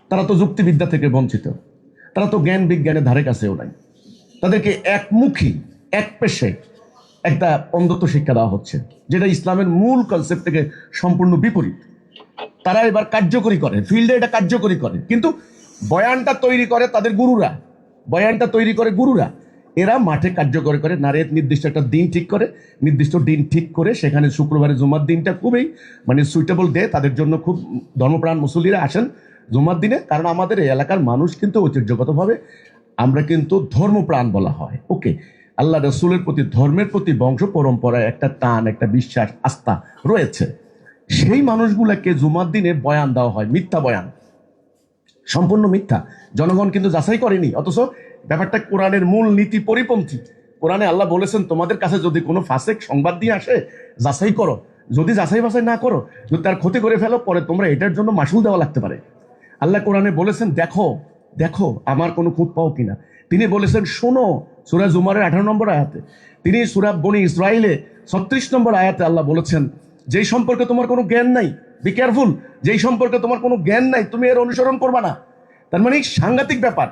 তারা তো যুক্তিবিদ্যা থেকে বঞ্চিত, তারা তো জ্ঞান বিজ্ঞানের ধারে কাছেও নাই। তাদেরকে একমুখী, এক পেশে একটা অন্ধত্ব শিক্ষা দেওয়া হচ্ছে, যেটা ইসলামের মূল কনসেপ্ট থেকে সম্পূর্ণ বিপরীত। তারা এবার কার্যকরী করে, ফিল্ডে এটা কার্যকরী করে, কিন্তু বয়ানটা তৈরি করে তাদের গুরুরা, বয়ানটা তৈরি করে গুরুরা। এরা মাঠে কার্যকরী করে, নারীর নির্দিষ্ট একটা দিন ঠিক করে, নির্দিষ্ট দিন ঠিক করে সেখানে শুক্রবারে জুমার দিনটা খুবই মানে সুইটেবল ডে তাদের জন্য, খুব ধর্মপ্রাণ মুসল্লিরা আসেন জুমার দিনে। কারণ আমাদের এই এলাকার মানুষ কিন্তু ঐতিহ্যগতভাবে আমরা কিন্তু ধর্মপ্রাণ বলা হয়। ওকে, আল্লাহ রসুলের প্রতি, ধর্মের প্রতি বংশ পরম্পরায় একটা টান, একটা বিশ্বাস, আস্থা রয়েছে। সেই মানুষগুলোকে জুমার দিনে বয়ান দেওয়া হয়, মিথ্যা বয়ান, সম্পূর্ণ মিথ্যা। জনগণ কিন্তু যাচাই করেনি, অথচ ব্যাপারটা কোরআনের মূল নীতি পরিপন্থী। কোরআনে আল্লাহ বলেছেন, তোমাদের কাছে যদি কোনো ফাসেক সংবাদ দিয়ে আসে যাচাই করো, যদি যাচাই বাছাই না করো, যদি তার ক্ষতি করে ফেলো, পরে তোমরা এটার জন্য মাসুল দেওয়া লাগতে পারে। আল্লাহ কোরআনে বলেছেন, দেখো দেখো আমার কোনো খুঁত পাও কিনা। তিনি বলেছেন শোনো, সূরা জুমারের 18 নম্বর আয়াতে। তিনি সূরা বনী ইসরাইলে 36 নম্বর আয়াতে আল্লাহ বলেছেন যেই সম্পর্কে তোমার কোনো জ্ঞান নাই, বি কেয়ারফুল, যেই সম্পর্কে তোমার কোনো জ্ঞান নাই তুমি এর অনুসরণ করবা না। তার মানে সাংঘাতিক ব্যাপার।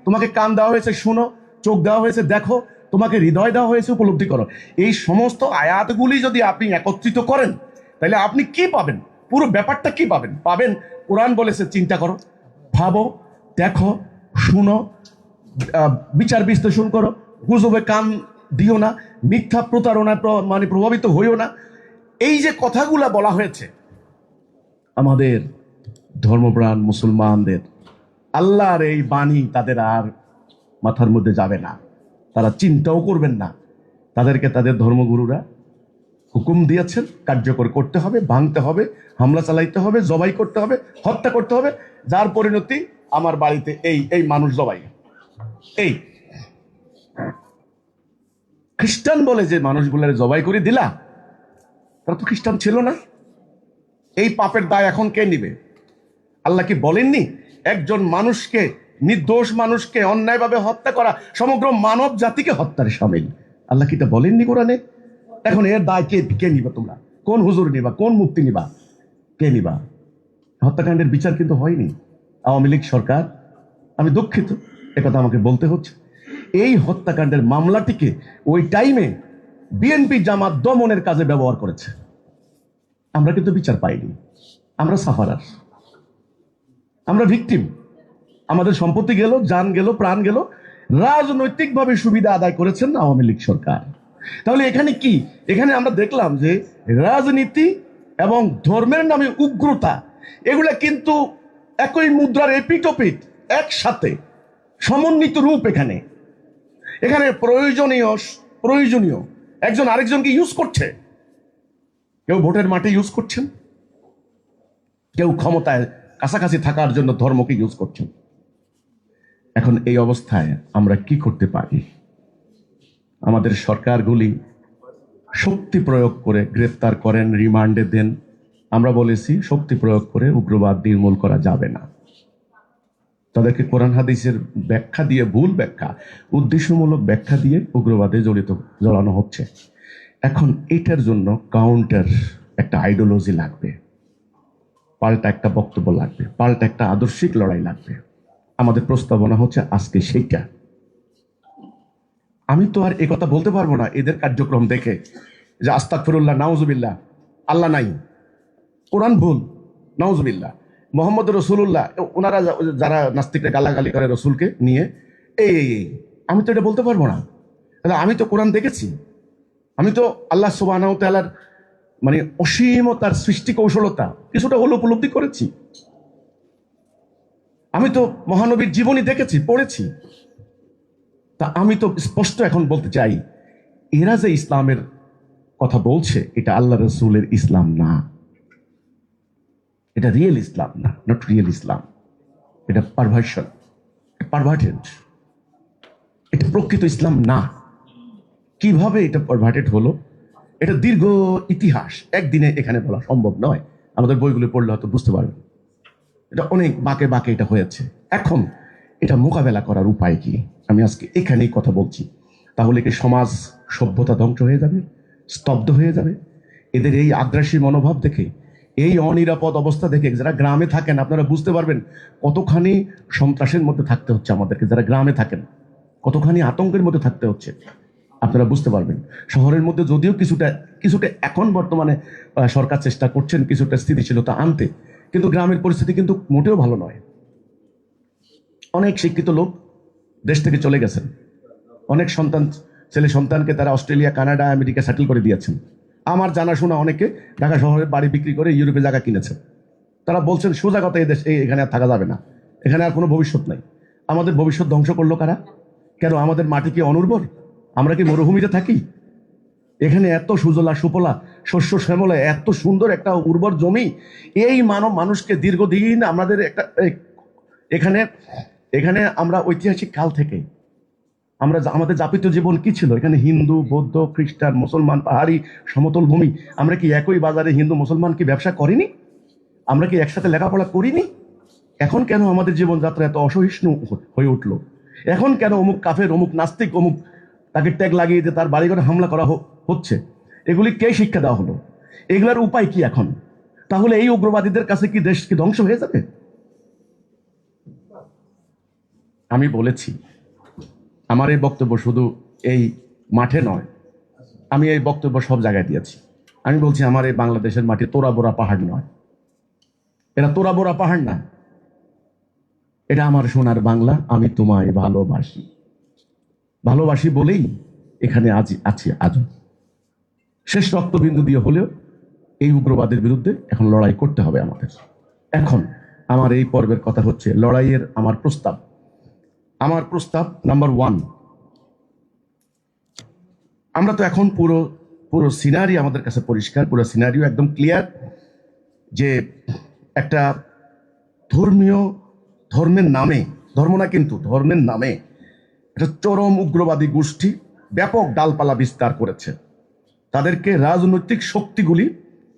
তোমাকে কান দেওয়া হয়েছে শুনো, চোখ দেওয়া হয়েছে দেখো, তোমাকে হৃদয় দেওয়া হয়েছে উপলব্ধি করো। এই সমস্ত আয়াতগুলি যদি আপনি একত্রিত করেন তাহলে আপনি কি পাবেন? পুরো ব্যাপারটা কি পাবেন? কোরআন বলেছে চিন্তা করো, ভাবো, দেখো, শুনো, বিচার বিশ্লেষণ করো, গুজবে কান দিও না, মিথ্যা প্রতারণায় মানে প্রভাবিত হইও না। এই যে কথাগুলা বলা হয়েছে আমাদের ধর্মপ্রাণ মুসলমানদের, আল্লাহর এই বাণী তাদের আর মাথার মধ্যে যাবে না, তারা চিন্তাও করবেন না। তাদেরকে তাদের ধর্মগুরুরা হুকুম দিয়েছেন, কার্যকর করতে হবে, ভাঙতে হবে, হামলা চালাইতে হবে, জবাই করতে হবে, হত্যা করতে হবে। যার পরিণতি আমার বাড়িতে এই মানুষ জবাই। এই খ্রিস্টান বলে যে মানুষগুলোর জবাই করে দিলা, তারা তো খ্রিস্টান ছিল না। এই পাপের দায় এখন কে নিবে? আল্লাহ কি বলেননি একজন মানুষকে, নির্দোষ মানুষকে অন্যায়ভাবে হত্যা করা সমগ্র মানব জাতিকে হত্যার শামিল? আল্লাহ কি এটা বলেননি কোরআনে? এখন এর দায় কে নিবা? তোমরা কোন হুজুর নিবা, কোন মুক্তি নিবা, কে নিবা? হত্যাকাণ্ডের বিচার কিন্তু হয়নি। আওয়ামী লীগ সরকার, আমি দুঃখিত একথা আমাকে বলতে হচ্ছে, এই হত্যাকাণ্ডের মামলাটিকে ওই টাইমে বিএনপি জামাত দমনের কাজে ব্যবহার করেছে। আমরা কিন্তু বিচার পাইনি, আমরা সাফারার, আমরা ভিকটিম। আমাদের সম্পত্তি গেল, জান গেল, প্রাণ গেল, রাজনৈতিকভাবে সুবিধা আদায় করেছেন আওয়ামী লীগ সরকার। তাহলে এখানে কি? এখানে আমরা দেখলাম যে রাজনীতি এবং ধর্মের নামে উগ্রতা, এগুলা কিন্তু একই মুদ্রার এপিটোপিট, একসাথে সমন্বিত রূপ। এখানে প্রয়োজনীয় একজন আরেকজনকে ইউজ করছে। কেউ ভোটের মাঠে ইউজ করছেন, কেউ ক্ষমতায় কাছাকাছি থাকার জন্য ধর্মকে ইউজ করছেন। এখন এই অবস্থায় আমরা কি করতে পারি? আমাদের সরকারগুলি শক্তি প্রয়োগ করে গ্রেফতার করেন, রিমান্ডে দেন। আমরা বলেছি শক্তি প্রয়োগ করে উগ্রবাদ নির্মূল করা যাবে না। তাদেরকে কোরআন হাদিসের ব্যাখ্যা দিয়ে, ভুল ব্যাখ্যা, উদ্দেশ্যমূলক ব্যাখ্যা দিয়ে উগ্রবাদে জড়ানো হচ্ছে। এখন এটার জন্য কাউন্টার একটা আইডিওলজি লাগবে, পাল্টা একটা বক্তব্য লাগবে, পাল্টা একটা আদর্শিক লড়াই লাগবে। আমাদের প্রস্তাবনা হচ্ছে আজকে সেইটা। আমি তো আর একথা বলতে পারবো না এদের কার্যক্রম দেখে যে আস্তাগফিরুল্লাহ, নাউজুবিল্লাহ, আল্লাহ নাই, কোরআন ভুল, নাউজুবিল্লাহ, মোহাম্মদ রসুল্লাহ, ওনারা যারা নাস্তিকরা গালাগালি করে রসুলকে নিয়ে, এই আমি তো এটা বলতে পারবো না। তাহলে আমি তো কোরআন দেখেছি, আমি তো আল্লাহ সুবহানাহু ওয়া তাআলার মানে অসীম তার সৃষ্টি কৌশলতা কিছুটা হলো উপলব্ধি করেছি। আমি তো মহানবীর জীবনী দেখেছি, পড়েছি। তা আমি তো স্পষ্ট এখন বলতে চাই, এরা যে ইসলামের কথা বলছে এটা আল্লাহ রসুলের ইসলাম না, এটা রিয়েল ইসলাম না, নট রিয়েল ইসলাম। এটা পারভার্সন, পারভার্টেড, এটা প্রকৃত ইসলাম না। কিভাবে এটা পারভার্টেড হলো, এটা দীর্ঘ ইতিহাস, একদিনে এখানে বলা সম্ভব নয়। আমাদের বইগুলো পড়লে হয়তো বুঝতে পারবেন এটা অনেক বাঁকে বাঁকে এটা হয়েছে। এখন এটা মোকাবেলা করার উপায় কি? আমি আজকে এখানেই কথা বলছি। তাহলে কি সমাজ সভ্যতা ধ্বংস হয়ে যাবে, স্তব্ধ হয়ে যাবে? এদের এই আগ্রাসী মনোভাব দেখে, এই অনিরাপদ অবস্থা দেখে যারা গ্রামে থাকেন আপনারা বুঝতে পারবেন কতখানি সন্ত্রাসের মধ্যে থাকতে হচ্ছে আমাদেরকে। যারা গ্রামে থাকেন কতখানি আতঙ্কের মধ্যে থাকতে হচ্ছে আপনারা বুঝতে পারবেন। শহরের মধ্যে যদিও কিছুটা এখন বর্তমানে সরকার চেষ্টা করছেন কিছুটা স্থিতিশীলতা আনতে, কিন্তু গ্রামের পরিস্থিতি কিন্তু মোটেও ভালো নয়। অনেক শিক্ষিত লোক দেশ থেকে চলে গেছেন, অনেক ছেলে সন্তানকে তারা অস্ট্রেলিয়া, কানাডা, আমেরিকা সেটেল করে দিয়েছেন। আমার জানাশোনা অনেকে ঢাকা শহরে বাড়ি বিক্রি করে ইউরোপে জায়গা কিনেছেন। তারা বলছেন সোজা কথা, এই দেশে এখানে আর থাকা যাবে না, এখানে আর কোনো ভবিষ্যৎ নাই। আমাদের ভবিষ্যৎ ধ্বংস করলো কারা? কেন? আমাদের মাটি কি অনুর্বর? আমরা কি মরুভূমিতে থাকি? এখানে এত সুজলা সুফলা, শস্য শ্যামলা, এত সুন্দর একটা উর্বর জমি, এই মানুষকে দীর্ঘদিন আমাদের একটা এখানে আমরা ঐতিহাসিক কাল থেকে আমাদের যাপিত জীবন কি ছিল? এখানে হিন্দু, বৌদ্ধ, খ্রিস্টান, মুসলমান, পাহাড়ি, সমতল ভূমি। আমরা কি একই বাজারে হিন্দু মুসলমান কি ব্যবসা করিনি? আমরা কি একসাথে লেখাপড়া করিনি? এখন কেন আমাদের জীবনযাত্রা এত অসহিষ্ণু হয়ে উঠলো? এখন কেন অমুক কাফের, অমুক নাস্তিক, অমুক তাকে ট্যাগ লাগিয়ে দিয়ে তার বাড়িঘরে হামলা করা হচ্ছে? এগুলি কে শিক্ষা দেওয়া হলো? এগুলার উপায় কি এখন? তাহলে এই উগ্রবাদীদের কাছে কি দেশ কি ধ্বংস হয়ে যাবে? আমি বলেছি, আমার এই বক্তব্য শুধু এই মাঠে নয়, আমি এই বক্তব্য সব জায়গায় দিয়েছি। আমি বলছি আমার এই বাংলাদেশের মাটি তোরাবোরা পাহাড় নয়, এটা তোরাবোরা পাহাড় না, এটা আমার সোনার বাংলা। আমি তোমায় ভালোবাসি, ভালোবাসি বলেই এখানে আজ আছি। আজও শেষ রক্তবিন্দু দিয়ে হলেও এই উগ্রবাদের বিরুদ্ধে এখন লড়াই করতে হবে আমাদের। এখন আমার এই পর্বের কথা হচ্ছে লড়াইয়ের আমার প্রস্তাব। আমার প্রস্তাব নাম্বার 1, আমরা তো এখন পুরো পুরো সিনারি আমাদের কাছে পরিষ্কার, পুরো সিনারিও একদম ক্লিয়ার যে একটা ধর্মের নামে, ধর্ম না কিন্তু ধর্মের নামে একটা চরম উগ্রবাদী গোষ্ঠী ব্যাপক ডালপালা বিস্তার করেছে। তাদেরকে রাজনৈতিক শক্তিগুলি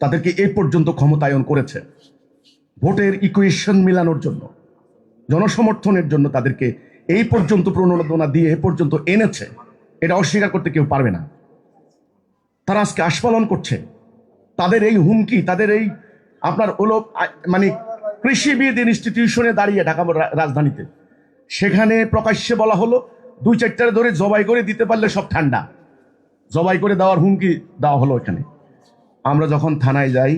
তাদেরকে এই পর্যন্ত ক্ষমতায়ন করেছে, ভোটের ইকুয়েশন মিলানোর জন্য, জনসমর্থনের জন্য তাদেরকে এই পর্যন্ত প্রণোদনা দিয়ে এ পর্যন্ত এনেছে। এটা অস্বীকার করতে কেউ পারবে না। তারা আজকে আস্ফালন করছে। তাদের এই হুমকি, তাদের এই আপনার মানে কৃষিবিদ ইনস্টিটিউশনে দাঁড়িয়ে ঢাকা রাজধানীতে, সেখানে প্রকাশ্যে বলা হলো 2-4টা ধরে জবাই করে দিতে পারলে সব ঠান্ডা, জবাই করে দেওয়ার হুমকি দেওয়া হলো এখানে। আমরা যখন থানায় যাই,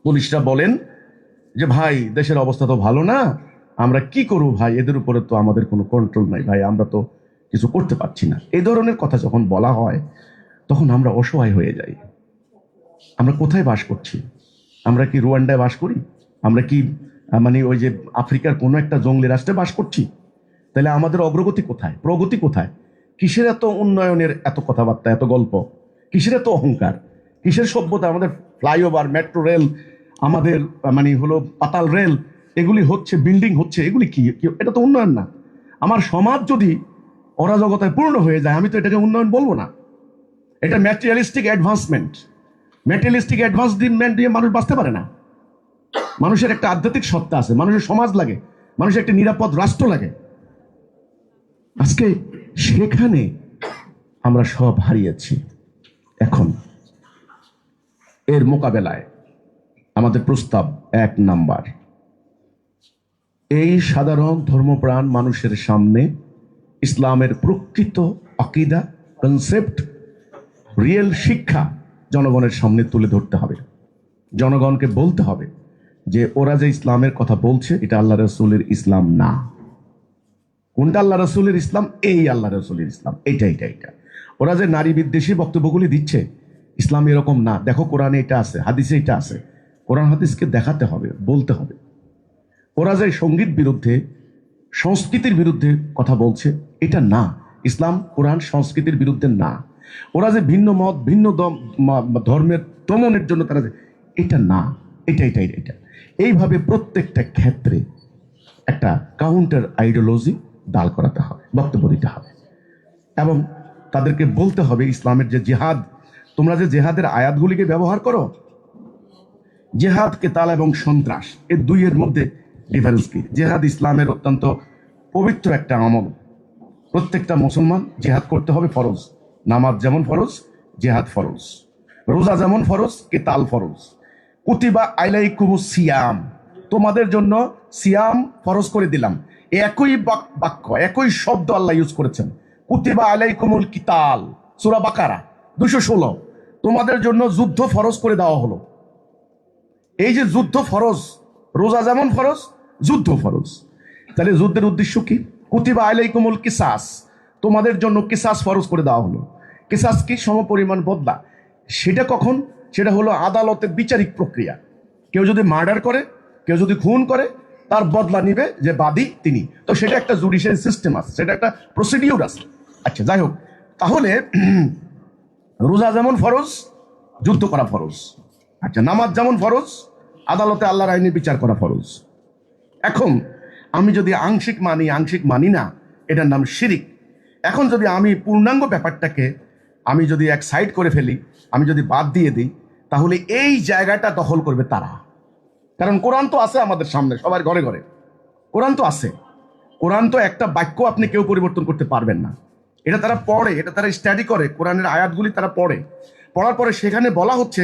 পুলিশরা বলেন যে ভাই দেশের অবস্থা তো ভালো না, আমরা কি করব ভাই, এদের উপরে তো আমাদের কোনো কন্ট্রোল নাই ভাই, আমরা তো কিছু করতে পারছি না। এই ধরনের কথা যখন বলা হয় তখন আমরা অসহায় হয়ে যাই। আমরা কোথায় বাস করছি? আমরা কি রুয়ান্ডায় বাস করি? আমরা কি মানে ওই যে আফ্রিকার কোনো একটা জঙ্গলি রাষ্ট্রে বাস করছি? তাহলে আমাদের অগ্রগতি কোথায়, প্রগতি কোথায়? কিসের এত উন্নয়নের এত কথাবার্তা, এত গল্প? কিসের এত অহংকার? কিসের সভ্যতা? আমাদের ফ্লাইওভার, মেট্রো রেল, আমাদের মানে হলো পাতাল রেল, এগুলি হচ্ছে, বিল্ডিং হচ্ছে, এগুলি কি? এটা তো উন্নয়ন না। আমার সমাজ যদি অরাজকতায় পূর্ণ হয়ে যায়, আমি তো এটাকে উন্নয়ন বলবো না। এটা ম্যাটেরিয়ালিস্টিক অ্যাডভান্সমেন্ট। ম্যাটেরিয়ালিস্টিক অ্যাডভান্সমেন্ট দিয়ে মানুষ বাঁচতে পারে না। মানুষের একটা আধ্যাত্মিক সত্তা আছে, মানুষের সমাজ লাগে, মানুষের একটা নিরাপদ রাষ্ট্র লাগে। আজকে সেখানে আমরা সব হারিয়েছি। এখন এর মোকাবেলায় আমাদের প্রস্তাব 1 নাম্বার, এই সাধারণ ধর্মপ্রাণ মানুষের সামনে ইসলামের প্রকৃত আকীদা, কনসেপ্ট, রিয়েল শিক্ষা জনগণের সামনে তুলে ধরতে হবে। জনগণকে বলতে হবে যে ওরা যে ইসলামের কথা বলছে এটা আল্লাহ রসুলের ইসলাম না। কোনটা আল্লাহ রসুলের ইসলাম? এই আল্লাহ রসুলের ইসলাম, এটা এটা এটা। ওরা যে নারী বিদ্বেষী বক্তব্যগুলি দিচ্ছে, ইসলাম এরকম না, দেখো কোরআনে এটা আছে, হাদিসে এটা আছে। কোরআন হাদিসকে দেখাতে হবে, বলতে হবে। ওরা যে সঙ্গীত বিরুদ্ধে, সংস্কৃতির বিরুদ্ধে কথা বলছে, এটা না। ইসলাম কোরআন সংস্কৃতির বিরুদ্ধে না। ওরা যে ভিন্ন মত, ভিন্ন ধর্মের দমনের জন্য তারা, এটা না, এটা এটা এটা। এইভাবে প্রত্যেকটা ক্ষেত্রে একটা কাউন্টার আইডিওলজি দাঁড় করাতে হবে, বক্তব্য দিতে হবে এবং তাদেরকে বলতে হবে ইসলামের যে জিহাদ, তোমরা যে জেহাদের আয়াতগুলিকে ব্যবহার করো, জেহাদ, কেতাল এবং সন্ত্রাস, এই দুইয়ের মধ্যে ডিফারেন্স কি? জেহাদ ইসলামের অত্যন্ত পবিত্র একটা আমল। প্রত্যেকটা মুসলমান জেহাদ করতে হবে, ফরজ। নামাজ যেমন ফরজ, জেহাদ ফরজ। রোজা যেমন ফরজ, কেতাল ফরজ। কুতিবা আলাইকুমুস সিয়াম, তোমাদের জন্য সিয়াম ফরজ করে দিলাম। একই বাক্য, একই শব্দ আল্লাহ ইউজ করেছেন। কুতিবা আলাইকুমুল কিতাল, সূরা বাকারা 216, তোমাদের জন্য যুদ্ধ ফরজ করে দেওয়া হলো। এই যে যুদ্ধ ফরজ, রোজা যেমন ফরজ, যুদ্ধ ফরজ। তাহলে যুদ্ধের উদ্দেশ্য কি? কুতিবা আলাইকুমুল কিসাস, তোমাদের জন্য কিসাস ফরজ করে দেওয়া হলো। কিসাস কি? সমপরিমাণ বদলা। সেটা কখন? সেটা হলো আদালতের বিচারিক প্রক্রিয়া। কেউ যদি মার্ডার করে, কেউ যদি খুন করে, তার বদলা নিবে যে বাদী তিনি। তো সেটা একটা জুডিশিয়ারি সিস্টেম আছে, সেটা একটা প্রসিডিউর আছে। আচ্ছা, যাই হোক, তাহলে রোজা যেমন ফরজ, যুদ্ধ করা ফরজ। আচ্ছা, নামাজ যেমন ফরজ, আদালতে আল্লাহর আইনে বিচার করা ফরজ। এখন আমি যদি আংশিক মানি, আংশিক মানি না, এটার নাম শিরিক। এখন যদি আমি পূর্ণাঙ্গ ব্যাপারটাকে আমি যদি এক সাইড করে ফেলি, আমি যদি বাদ দিয়ে দিই, তাহলে এই জায়গাটা দখল করবে তারা। কারণ কোরআন তো আছে আমাদের সামনে, সবার ঘরে ঘরে কোরআন তো আছে। কোরআন তো একটা বাক্য আপনি কেউ পরিবর্তন করতে পারবেন না। এটা তারা পড়ে, এটা তারা স্টাডি করে, কোরআনের আয়াতগুলি তারা পড়ে। পড়ার পরে সেখানে বলা হচ্ছে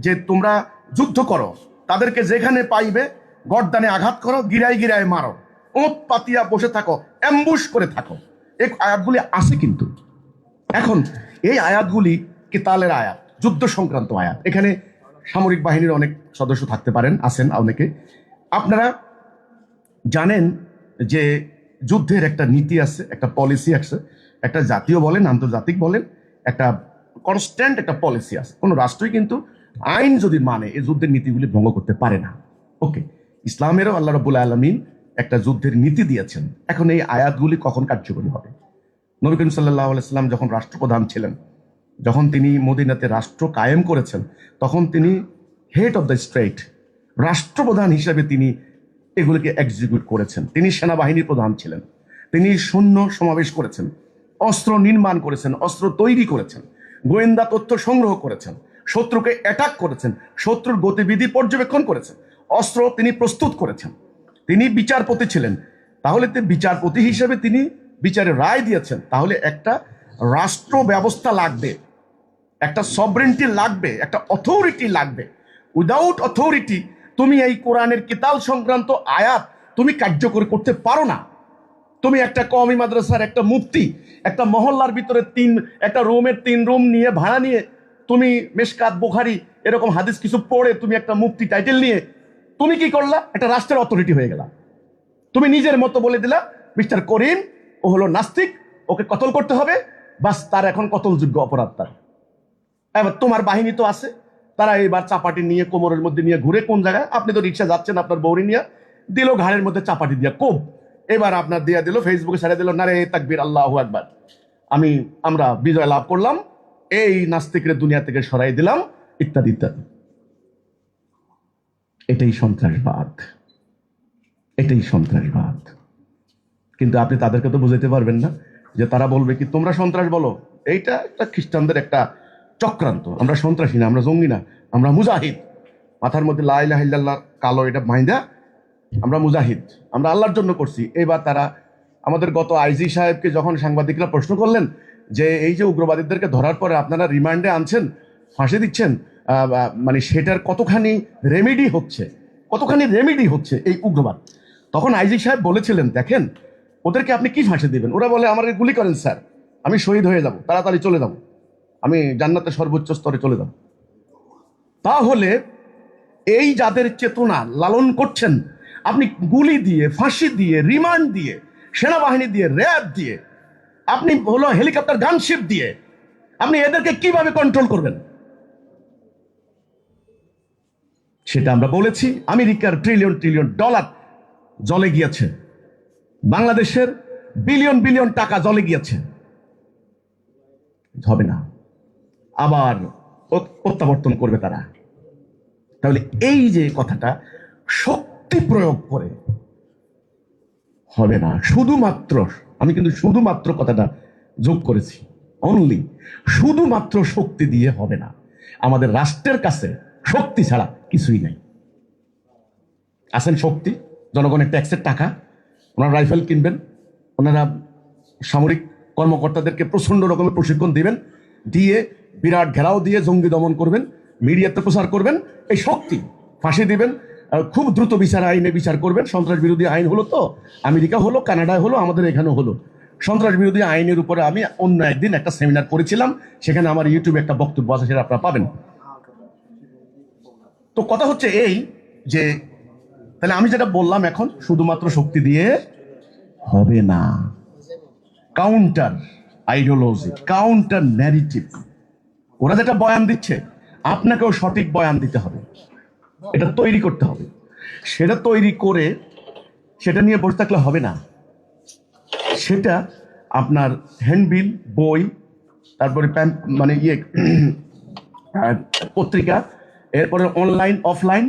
যে তোমরা যুদ্ধ করো, তাদেরকে যেখানে পাইবে গর্দানে আঘাত করো, গিরায় গিরায় মারো, ওঁত পাতিয়া বসে থাকো, অ্যাম্বুশ করে থাকো। এই আয়াতগুলি আছে কিন্তু। এখন এই আয়াতগুলি কিতালের আয়াত, যুদ্ধ সংক্রান্ত আয়াত। এখানে সামরিক বাহিনীর অনেক সদস্য থাকতে পারেন, আছেন অনেকে। আপনারা জানেন যে যুদ্ধের একটা নীতি আছে, একটা পলিসি আছে, একটা জাতীয় বলেন আন্তর্জাতিক বলেন, একটা কনস্ট্যান্ট একটা পলিসি আছে। কোনো রাষ্ট্রই কিন্তু আইন যদি মানে এই যুদ্ধের নীতিগুলি ভঙ্গ করতে পারে না। ওকে, ইসলামেরও আল্লাহ রাব্বুল আলামিন একটা যুদ্ধের নীতি দিয়েছেন। এখন এই আয়াতগুলি কখন কার্যকরী হবে? নবী করিম সাল্লাল্লাহু আলাইহি সাল্লাম যখন রাষ্ট্রপ্রধান ছিলেন, যখন তিনি মদিনাতে রাষ্ট্র কায়েম করেছেন, তখন তিনি হেড অফ দ্য স্টেট, রাষ্ট্রপ্রধান হিসেবে তিনি এগুলিকে এক্সিকিউট করেছেন। তিনি সেনাবাহিনীর প্রধান ছিলেন, তিনি সৈন্য সমাবেশ করেছেন, অস্ত্র নির্মাণ করেছেন, অস্ত্র তৈরি করেছেন, গোয়েন্দা তথ্য সংগ্রহ করেছেন, শত্রুকে অ্যাটাক করেছেন, শত্রুর গতিবিধি পর্যবেক্ষণ করেছেন, অস্ত্র তিনি প্রস্তুত করেছেন। তিনি বিচারপতি ছিলেন, তাহলে বিচারপতি হিসেবে তিনি বিচারে রায় দিয়েছেন। তাহলে একটা রাষ্ট্র ব্যবস্থা লাগবে, একটা সভরেন্টি লাগবে, একটা অথরিটি লাগবে। উইদাউট অথরিটি তুমি এই কোরআনের কিতাল সংক্রান্ত আয়াত তুমি কার্যকর করতে পারো না। তুমি একটা কওমি মাদ্রাসার একটা মুফতি, একটা মহল্লার ভিতরে একটা রুমের 3 রুম নিয়ে ভাড়া নিয়ে তুমি মেশকাত বুখারী এরকম হাদিস কিছু পড়ে তুমি একটা মুফতি টাইটেল নিয়ে তুমি কি করলা? একটা রাষ্ট্রের অথরিটি হয়ে গেলা। তুমি নিজের মতো বলে দিলা মিস্টার করিম ও হলো নাস্তিক, ওকে কতল করতে হবে, বাস তার এখন কতলযোগ্য অপরাধ তার। এবার তোমার বাহিনী তো আছে, তারা এবার চাপাটি নিয়ে কোমরের মধ্যে নিয়ে ঘুরে কোন জায়গায়, আপনি তো রিক্সা যাচ্ছেন আপনার বৌরি নিয়ে, দিল ঘাড়ের মধ্যে চাপাটি দিয়া কোপ, এবার আপনার দিয়া দিল, ফেসবুকে ছেড়ে দিল, নারে তাকবীর আল্লাহু আকবার, আমরা বিজয় লাভ করলাম, এই নাস্তিকের দুনিয়া থেকে সরাই দিলাম, ইত্যাদি ইত্যাদি। এটাই সন্ত্রাসবাদ, এটাই সন্ত্রাসবাদ। কিন্তু আপনি তাদেরকে তো বুঝাইতে পারবেন না, যে তারা বলবে কি তোমরা সন্ত্রাস বলো, এইটা একটা খ্রিস্টানদের একটা চক্রান্ত। আমরা সন্ত্রাসী না, আমরা জঙ্গি না, আমরা মুজাহিদ। মাথার মধ্যে লা ইলাহা ইল্লাল্লাহ কালো এটা মাইন্দা আমরা মুজাহিদ, আমরা আল্লাহর জন্য করছি। এবার তারা আমাদের গত আইজি সাহেবকে যখন সাংবাদিকরা প্রশ্ন করলেন যে এই যে উগ্রবাদীদেরকে ধরার পরে আপনারা রিমান্ডে আনছেন, ফাঁসি দিচ্ছেন, মানে সেটার কতখানি রেমেডি হচ্ছে এই উগ্রবাদ, তখন আইজি সাহেব বলেছিলেন দেখেন ওদেরকে আপনি কি ফাঁসি দিবেন? ওরা বলে আমাকে গুলি করেন স্যার, আমি শহীদ হয়ে যাব, তাড়াতাড়ি চলে যাব, আমি জান্নাতের সর্বোচ্চ স্তরে চলে যাব। তাহলে এই যাদের চেতনা লালন করছেন আপনি গুলি দিয়ে, ফাঁসি দিয়ে, রিমান্ড দিয়ে, সেনাবাহিনী দিয়ে, র্যাব দিয়ে, আপনি হলো হেলিকপ্টার গানশিপ দিয়ে আপনি এদেরকে কিভাবে কন্ট্রোল করবেন? সেটা আমরা বলেছি। আমেরিকার ট্রিলিয়ন ট্রিলিয়ন ডলার জলে গিয়েছে, বাংলাদেশের বিলিয়ন বিলিয়ন টাকা জলে গিয়েছে, হবে না, আবার প্রত্যাবর্তন করবে তারা। তাহলে এই যে কথাটা শক্তি প্রয়োগ করে হবে না, শুধুমাত্র, আমি কিন্তু শুধুমাত্র কথাটা যোগ করেছি, অনলি শুধুমাত্র শক্তি দিয়ে হবে না। আমাদের রাষ্ট্রের কাছে শক্তি ছাড়া কিছুই নাই। আছেন শক্তি, জনগণের ট্যাক্সের টাকা, ওনারা রাইফেল কিনবেন, ওনারা সামরিক কর্মকর্তাদেরকে প্রচন্ড রকমের প্রশিক্ষণ দিবেন, দিয়ে বিরাট ঘেরাও দিয়ে জঙ্গি দমন করবেন, মিডিয়াতে প্রচার করবেন, এই শক্তি। ফাঁসি দিবেন, খুব দ্রুত বিচার আইনে বিচার করবেন। সন্ত্রাস বিরোধী আইন হলো তো, আমেরিকা হলো, কানাডায় হলো, আমাদের এখানেও হলো। সন্ত্রাস বিরোধী আইনের উপরে আমি অন্য একদিন একটা সেমিনার করেছিলাম, সেখানে আমার ইউটিউবে একটা বক্তব্য আছে, সেটা আপনারা পাবেন। তো কথা হচ্ছে এই যে তাহলে আমি যেটা বললাম এখন শুধুমাত্র শক্তি দিয়ে হবে না, কাউন্টার আইডিওলজি, কাউন্টার ন্যারেটিভ, ওরা যেটা বয়ান দিচ্ছে আপনাকেও সঠিক বয়ান দিতে হবে, এটা তৈরি করতে হবে। সেটা তৈরি করে সেটা নিয়ে বসে থাকলে হবে না। সেটা আপনার হ্যান্ডবিল, বই, তারপরে মানে পত্রিকা, এরপরে অনলাইন অফলাইন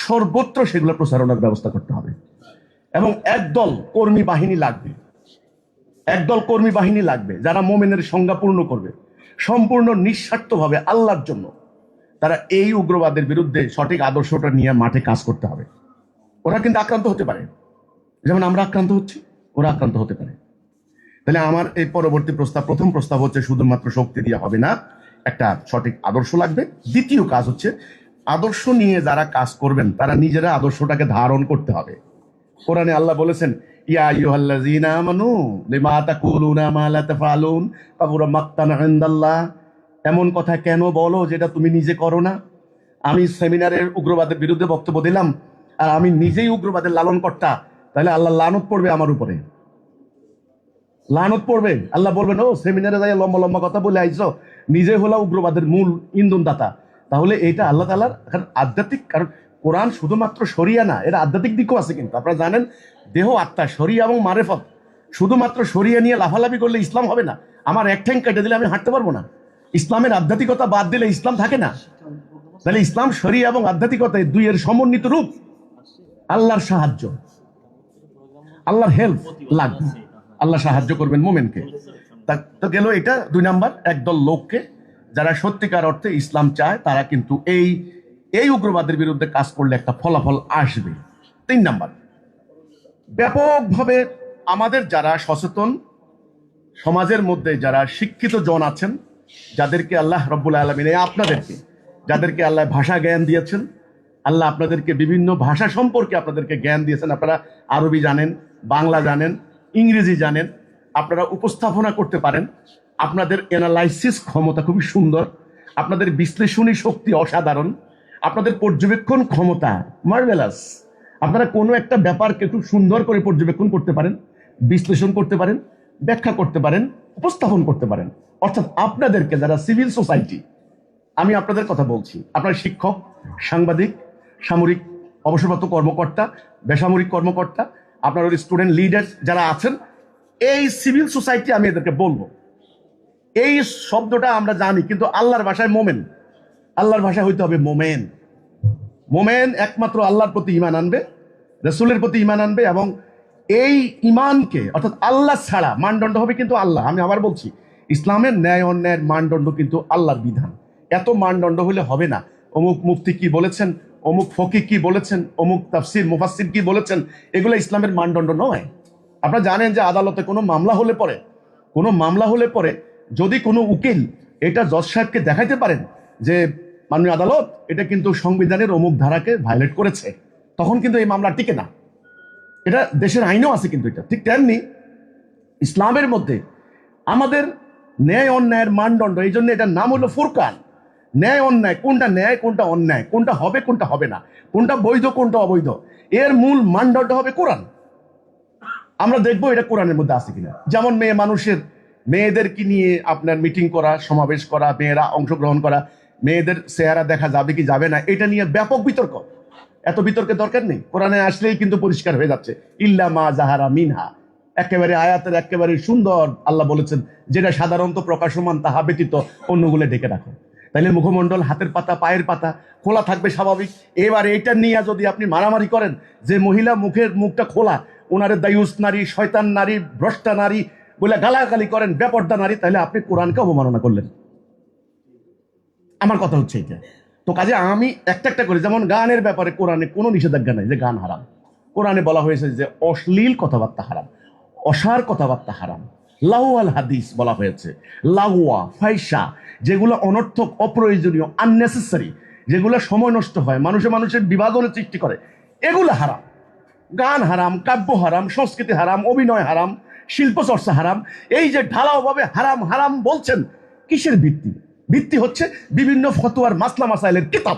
সর্বত্র সেগুলো প্রচারণার ব্যবস্থা করতে হবে। এবং একদল কর্মী বাহিনী লাগবে যারা মোমেনের সংজ্ঞা পূর্ণ করবে, সম্পূর্ণ নিঃস্বার্থভাবে আল্লাহর জন্য তারা এই উগ্রবাদের বিরুদ্ধে সঠিক আদর্শটা নিয়ে মাঠে কাজ করতে হবে। ওরা কিন্তু আক্রান্ত হতে পারে, যেমন আমরা আক্রান্ত হচ্ছি, ওরা আক্রান্ত হতে পারে। তাহলে আমার এই পরবর্তী প্রস্তাব, প্রথম প্রস্তাব হচ্ছে শুধুমাত্র শক্তি দিয়ে হবে না, একটা সঠিক আদর্শ লাগবে। দ্বিতীয় কাজ হচ্ছে, আদর্শ নিয়ে যারা কাজ করবেন তারা নিজেরা আদর্শটাকে ধারণ করতে হবে। কোরআনে আল্লাহ বলেছেন, ইয়া আইয়ুহাল্লাযীনা আমানু লিমা তাকুলুনা মা লা তাফআলুন কাবুরা মাকতান ইনদাল্লাহ। এমন কথা কেন বলো যেটা তুমি নিজে করো না? আমি সেমিনারের উগ্রবাদের বিরুদ্ধে বক্তব্য দিলাম আর আমি নিজেই উগ্রবাদের লালন কর্তা, তাহলে আল্লাহ লানত পড়বে আমার উপরে, লানত পড়বে। আল্লাহ বলবেন, ও সেমিনারে যাই লম্বা লম্বা কথা বলে আইছো, নিজে হলো উগ্রবাদের মূল ইন্ধনদাতা। তাহলে এটা আল্লাহ তাআলার আধ্যাত্মিক, কারণ কোরআন শুধুমাত্র শরিয়া না, এর আধ্যাত্মিক দিকও আছে। কিন্তু আপনারা জানেন, দেহ আত্মা, শরিয়া এবং মারেফত। শুধুমাত্র শরিয়া নিয়ে লাফালাফি করলে ইসলাম হবে না। আমার এক ঠ্যাং কেটে দিলে আমি হাঁটতে পারবো না। ইসলামের আধ্যাত্মিকতা বাদ দিলে ইসলাম থাকে না। তাহলে ইসলাম, শরিয়া এবং আধ্যাত্মিকতা দুইয়ের সমন্বিত রূপ। আল্লাহর সাহায্য, আল্লাহর হেল্প লাগবে, আল্লাহ সাহায্য করবেন মোমেনকে। তো গেল এটা 2 নাম্বার। একদল লোককে যারা সত্যিকার অর্থে ইসলাম চায়, তারা কিন্তু এই উগ্রবাদের বিরুদ্ধে কাজ করলে একটা ফলাফল আসবে। 3 নাম্বার, ব্যাপকভাবে আমাদের যারা সচেতন, সমাজের মধ্যে যারা শিক্ষিত জন আছেন, যাদেরকে আল্লাহ রব্বুল আলামিন, আপনাদেরকে যাদেরকে আল্লাহ ভাষা জ্ঞান দিয়েছেন, আল্লাহ আপনাদেরকে বিভিন্ন ভাষা সম্পর্কে আপনাদেরকে জ্ঞান দিয়েছেন। আপনারা আরবি জানেন, বাংলা জানেন, ইংরেজি জানেন, আপনারা উপস্থাপনা করতে পারেন, আপনাদের অ্যানালাইসিস ক্ষমতা খুবই সুন্দর, আপনাদের বিশ্লেষণী শক্তি অসাধারণ, আপনাদের পর্যবেক্ষণ ক্ষমতা মার্ভেলাস। আপনারা কোনো একটা ব্যাপারকে খুব সুন্দর করে পর্যবেক্ষণ করতে পারেন, বিশ্লেষণ করতে পারেন, ব্যাখ্যা করতে পারেন, উপস্থাপন করতে পারেন। অর্থাৎ আপনাদেরকে যারা সিভিল সোসাইটি, আমি আপনাদের কথা বলছি, আপনার শিক্ষক, সাংবাদিক, সামরিক অবসরপ্রাপ্ত কর্মকর্তা, বেসামরিক কর্মকর্তা, আপনার ওই স্টুডেন্ট লিডার যারা আছেন, এই সিভিল সোসাইটি, আমি এদেরকে বলবো, এই শব্দটা আমরা জানি, কিন্তু আল্লাহর ভাষায় মোমেন, আল্লাহর ভাষায় হইতে হবে মোমেন। মোমেন একমাত্র আল্লাহর প্রতি ঈমান আনবে, রাসূলের প্রতি ঈমান আনবে, এবং এই ঈমানকে, অর্থাৎ আল্লাহ ছাড়া মানদণ্ড হবে কিন্তু আল্লাহ। আমি আবার বলছি, ইসলামের ন্যায় অন্যায়ের মানদণ্ড কিন্তু আল্লাহর বিধান। এত মানদণ্ড হলে হবে না। অমুক মুফতি কি বলেছেন, অমুক ফকিহ কি বলেছেন, অমুক তাফসির মুফাসসির কি বলেছেন, এগুলো ইসলামের মানদণ্ড নয়। আপনারা জানেন যে আদালতে কোনো মামলা হলে পরে যদি কোনো উকিল এটা জজ সাহেবকে দেখাইতে পারেন যে মাননীয় আদালত, এটা কিন্তু সংবিধানের অমুক ধারাকে ভায়োলেট করেছে, তখন কিন্তু এই মামলা টিকে না। এটা দেশের আইনেও আছে। কিন্তু এটা ঠিক তেমনি ইসলামের মধ্যে আমাদের ন্যায় অন্যায়ের মানদণ্ড, এই জন্য এটার নাম হলো ফুরকান। ন্যায় অন্যায়, কোনটা ন্যায় কোনটা অন্যায়, কোনটা হবে কোনটা হবে না, কোনটা বৈধ কোনটা অবৈধ, এর মূল মানদণ্ড হবে কোরআন। আমরা দেখবো এটা কোরআনের মধ্যে আছে কিনা। যেমন মেয়েদেরকে নিয়ে আপনার মিটিং করা, সমাবেশ করা, মেয়েরা অংশগ্রহণ করা, মেয়েদের চেহারা দেখা যাবে কি যাবে না, এটা নিয়ে ব্যাপক বিতর্ক। এত বিতর্কের দরকার নেই, কোরআনে আসলেই কিন্তু পরিষ্কার হয়ে যাচ্ছে। ইল্লা মা জাহারা মিনহা, একেবারে আয়াতের একেবারে সুন্দর আল্লাহ বলেছেন, যেটা সাধারণত প্রকাশমান তাহা ব্যতীত অন্যগুলো ঢেকে রাখো। তাইলে মুখমণ্ডল, হাতের পাতা, পায়ের পাতা খোলা থাকবে স্বাভাবিক। এবার এটা নিয়ে যদি আপনি মারামারি করেন যে মহিলা মুখটা খোলা, ওনারে দায়ুস নারী, শয়তান নারী, ভ্রষ্টা নারী বলে গালাগালি করেন, বেপর্দা নারী, তাহলে আপনি কোরআনকে অবমাননা করলেন। আমার কথা হচ্ছে এটা। তো কাজে আমি একটা করে, যেমন গানের ব্যাপারে কোরআনে কোনো নিষেধাজ্ঞা নাই যে গান হারাম। কোরআনে বলা হয়েছে যে অশ্লীল কথাবার্তা হারাম, অসার কথাবার্তা হারাম। লাহুয়াল হাদিস বলা হয়েছে, লাহুয়া ফাইসা, যেগুলো অনর্থক, অপ্রয়োজনীয়, আননেসেসারি, যেগুলো সময় নষ্ট হয়, মানুষের বিভাজনের সৃষ্টি করে, এগুলো হারাম। গান হারাম, কাব্য হারাম, সংস্কৃতি হারাম, অভিনয় হারাম, শিল্প চর্চা হারাম। এই যে ঢালাওভাবে হারাম হারাম বলছেন, কিসের ভিত্তি হচ্ছে বিভিন্ন ফতোয়ার মাসলা মাসাইলের কিতাব।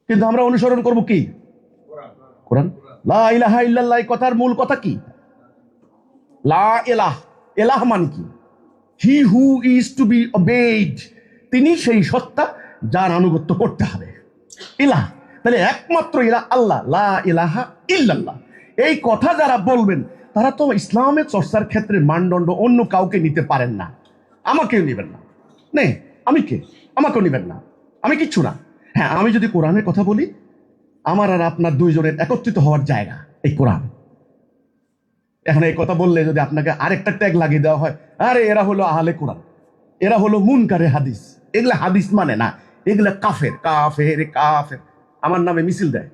কিন্তু আমরা অনুসরণ করব কি? কোরআন। লা ইলাহা ইল্লাল্লাহ কথার মূল কথা কি? লা ইলাহ, ইলাহ মানে কি? হি হু ইজ টু বি ওবেইড, তিনি সেই সত্তা যার আনুগত্য করতে হবে। ইলাহ, তাহলে একমাত্র ইলাহ আল্লাহ, লা ইলাহা ইল্লাল্লাহ। এই কথা যারা বলবেন তারা তো ইসলামের চর্চার ক্ষেত্রে মানদণ্ড অন্য কাউকে নিতে পারেন না। আমাকেও নেবেন না। নেই, আমি কে? আমাকেও নেবেন না, আমি কিচ্ছু না। হ্যাঁ, আমি যদি কোরআনের কথা বলি, আমার আর আপনার দুইজনের একত্রিত হওয়ার জায়গা এই কোরআন। এখন এই কথা বললে যদি আপনাকে আরেকটা ট্যাগ লাগিয়ে দেওয়া হয়, আরে এরা হলো আহলে কোরআন, এরা হলো মুনকারে হাদিস, এগুলা হাদিস মানে না, এগুলা কাফের কাফের কাফের, আমার নামে মিছিল দেয়।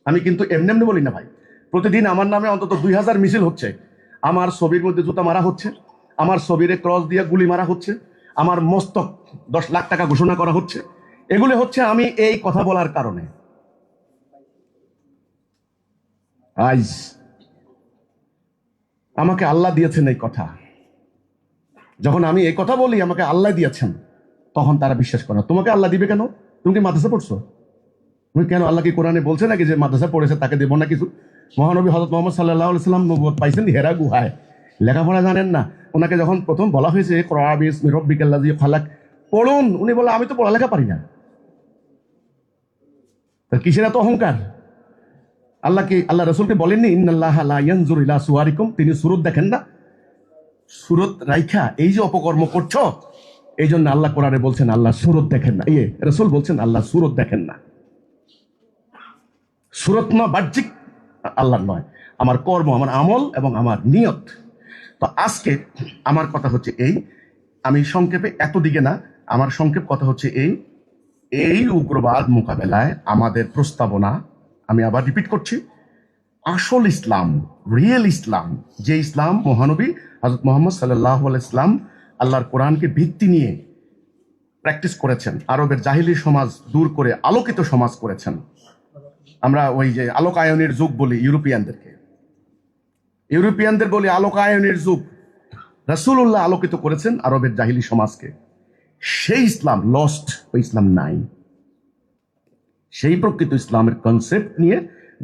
আমি কিন্তু এমনি এমনি বলি না ভাই, প্রতিদিন আমার নামে অন্তত 2000 মিছিল হচ্ছে। আমার ছবির মধ্যে জুতা মারা হচ্ছে, আমার ছবিরে ক্রস দিয়ে গুলি মারা হচ্ছে, আমার মস্তক 10 লাখ টাকা ঘোষণা করা হচ্ছে, এগুলো হচ্ছে আমি এই কথা বলার কারণে। আজ আমাকে আল্লাহ দিয়েছেন এই কথা, যখন আমি এই কথা বলি আমাকে আল্লাহ দিয়েছেন, তখন তারা বিশ্বাস করে না। তোমাকে আল্লাহ দিবে কেন? তুমি কি মাদ্রাসা পড়ছো? তুমি কেন, আল্লাহ কি কোরআনে বলছে নাকি যে মাদ্রাসা পড়েছে তাকে দেবো না কিছু? মহানবী হযরত মুহাম্মদ সাল্লাল্লাহু আলাইহি সাল্লাম নবুয়ত পাইছেন হেরা গুহায়, লেখাপড়া জানেন না। ওনাকে যখন প্রথম বলা হয়েছে ইকরা বিসমি রাব্বিকাল্লাযী খালাক, পড়ুন, উনি বলে আমি তো পড়ালেখা পারি না। কিসের এত অহংকার? আল্লাহ রসুলকে বলেননি ইন্নাল্লাহা লা ইয়ানজুরু ইলা সুওয়ারিকুম, তিনি সুরত দেখেন না? সুরত রাইখা এই যে অপকর্ম করছো, এই জন্য আল্লাহ কোরআনে বলছেন আল্লাহ সুরত দেখেন না। রসুল বলছেন আল্লাহ সুরত দেখেন না। সুরত না বাহ্যিক আল্লাহ নয়, আমার কর্ম, আমার আমল এবং আমার নিয়ত। তো আজকে আমার কথা হচ্ছে এই, আমি সংক্ষেপে এত দিকে না, আমার সংক্ষেপ কথা হচ্ছে এই উগ্রবাদ মোকাবেলায় আমাদের প্রস্তাবনা, আমি আবার রিপিট করছি, আসল ইসলাম, রিয়েল ইসলাম, যে ইসলাম মহানবী হযরত মুহাম্মদ সাল্লাল্লাহু আলাইহি সাল্লাম আল্লাহর কোরআনকে ভিত্তি নিয়ে প্র্যাকটিস করেছেন, আরবের জাহিলি সমাজ দূর করে আলোকিত সমাজ করেছেন। আমরা ওই যে আলোকায়নের যুগ বলি ইউরোপিয়ানদের বলি আলোকায়নের যুগ, রাসূলুল্লাহ আলোকিত করেছেন আরবের জাহিলি সমাজকে। সেই ইসলাম লস্ট, ওই ইসলাম নাই। সেই প্রকৃত ইসলামের কনসেপ্ট নিয়ে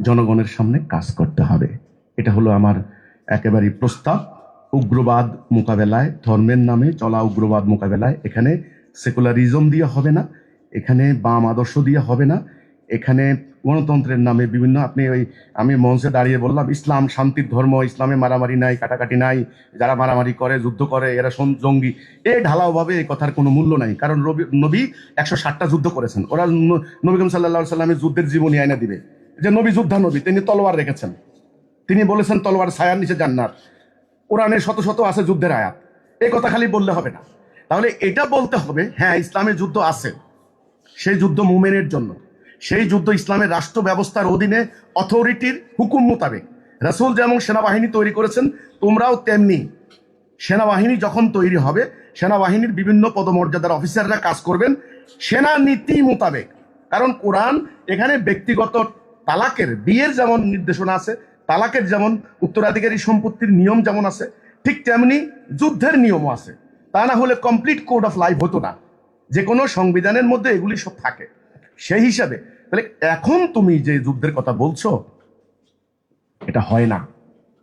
জনগণের সামনে কাজ করতে হবে। এটা হলো আমার একেবারেই প্রস্তাব। উগ্রবাদ মোকাবেলায়, ধর্মের নামে চলা উগ্রবাদ মোকাবেলায় এখানে সেকুলারিজম দিয়ে হবে না, এখানে বাম আদর্শ দিয়ে হবে না, এখানে গণতন্ত্রের নামে বিভিন্ন, আমি মঞ্চে দাঁড়িয়ে বললাম ইসলাম শান্তির ধর্ম, ইসলামে মারামারি নাই, কাটাকাটি নাই, যারা মারামারি করে, যুদ্ধ করে, এরা জঙ্গি, এই ঢালাওভাবে এই কথার কোনো মূল্য নাই। কারণ নবী 160টা যুদ্ধ করেছেন। ওরা নবী করিম সাল্লাল্লাহু আলাইহি সাল্লামের যুদ্ধের জীবনী আইনা দিবে যে নবী যোদ্ধা নবী, তিনি তলোয়ার রেখেছেন, তিনি বলেছেন তলোয়ার ছায়ার নিচে জান্নাত, কোরআনে শত শত আছে যুদ্ধের আয়াত। এই কথা খালি বললে হবে না, তাহলে এটা বলতে হবে হ্যাঁ ইসলামের যুদ্ধ আছে, সেই যুদ্ধ মুমিনের জন্য, সেই যুদ্ধ ইসলামের রাষ্ট্র ব্যবস্থার অধীনে অথরিটির হুকুম মোতাবেক। রাসূল যেমন সেনাবাহিনী তৈরি করেছেন, তোমরাও তেমনি সেনাবাহিনী যখন তৈরি হবে, সেনাবাহিনীর বিভিন্ন পদমর্যাদার অফিসাররা কাজ করবেন সেনা নীতি মোতাবেক। কারণ কোরআন এখানে ব্যক্তিগত তালাকের, বিয়ের যেমন নির্দেশনা আছে, তালাকের যেমন উত্তরাধিকারী সম্পত্তির নিয়ম যেমন আছে, ঠিক তেমনি যুদ্ধের নিয়মও আছে। তা না হলে কমপ্লিট কোড অফ লাইফ হতো না, যে কোনো সংবিধানের মধ্যে এগুলি সব থাকে। সেই হিসাবে তাহলে এখন তুমি যে যুদ্ধের কথা বলছো, এটা হয় না।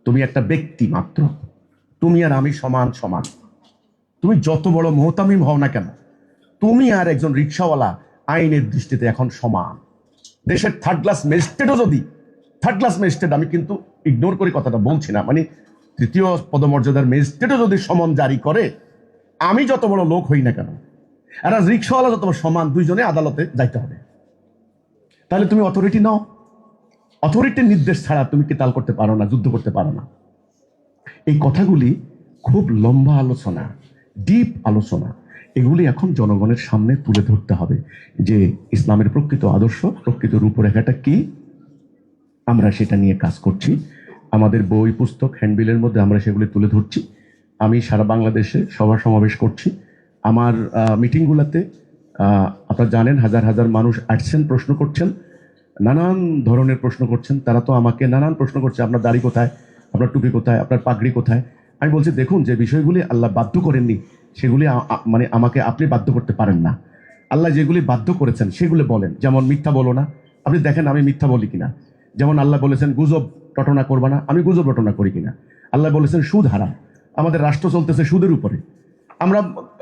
তুমি একটা ব্যক্তি মাত্র, তুমি আর আমি সমান সমান। তুমি যত বড় মোহতামিম হও না কেন, তুমি আর একজন রিক্সাওয়ালা আইনের দৃষ্টিতে এখন সমান। দেশের থার্ড ক্লাস ম্যাজিস্ট্রেটও যদি, থার্ড ক্লাস ম্যাজিস্ট্রেট আমি কিন্তু ইগনোর করে কথাটা বলছি না, মানে তৃতীয় পদমর্যাদার ম্যাজিস্ট্রেটও যদি সমন জারি করে, আমি যত বড় লোক হই না কেন, আর রিক্সাওয়ালা যত সমান, দুইজনে আদালতে যাইতে হবে। তাহলে তুমি অথরিটি নাও, অথরিটির নির্দেশ ছাড়া তুমি কিতাল করতে পারো না, যুদ্ধ করতে পারো না। এই কথাগুলি খুব লম্বা আলোচনা, ডিপ আলোচনা, এগুলি এখন জনগণের সামনে তুলে ধরতে হবে যে ইসলামের প্রকৃত আদর্শ, প্রকৃত রূপরেখাটা কি। আমরা সেটা নিয়ে কাজ করছি, আমাদের বই পুস্তক হ্যান্ডবিলের মধ্যে আমরা সেগুলি তুলে ধরছি। আমি সারা বাংলাদেশে সভা সমাবেশ করছি। আমার মিটিংগুলোতে আপনারা জানেন হাজার হাজার মানুষ আসছেন, প্রশ্ন করছেন, নানান ধরনের প্রশ্ন করছেন। তারা তো আমাকে নানান প্রশ্ন করছে, আপনার দাড়ি কোথায়, আপনার টুপি কোথায়, আপনার পাগড়ি কোথায়। আমি বলছি দেখুন, যে বিষয়গুলি আল্লাহ বাধ্য করেননি সেগুলি মানে আমাকে আপনি বাধ্য করতে পারেন না। আল্লাহ যেগুলি বাধ্য করেছেন সেগুলো বলেন। যেমন মিথ্যা বলো না, আপনি দেখেন আমি মিথ্যা বলি কিনা। যেমন আল্লাহ বলেছেন গুজব রটনা করবা না, আমি গুজব রটনা করি কিনা। আল্লাহ বলেছেন সুদ হারাম, আমাদের রাষ্ট্র চলতেছে সুদের উপরে।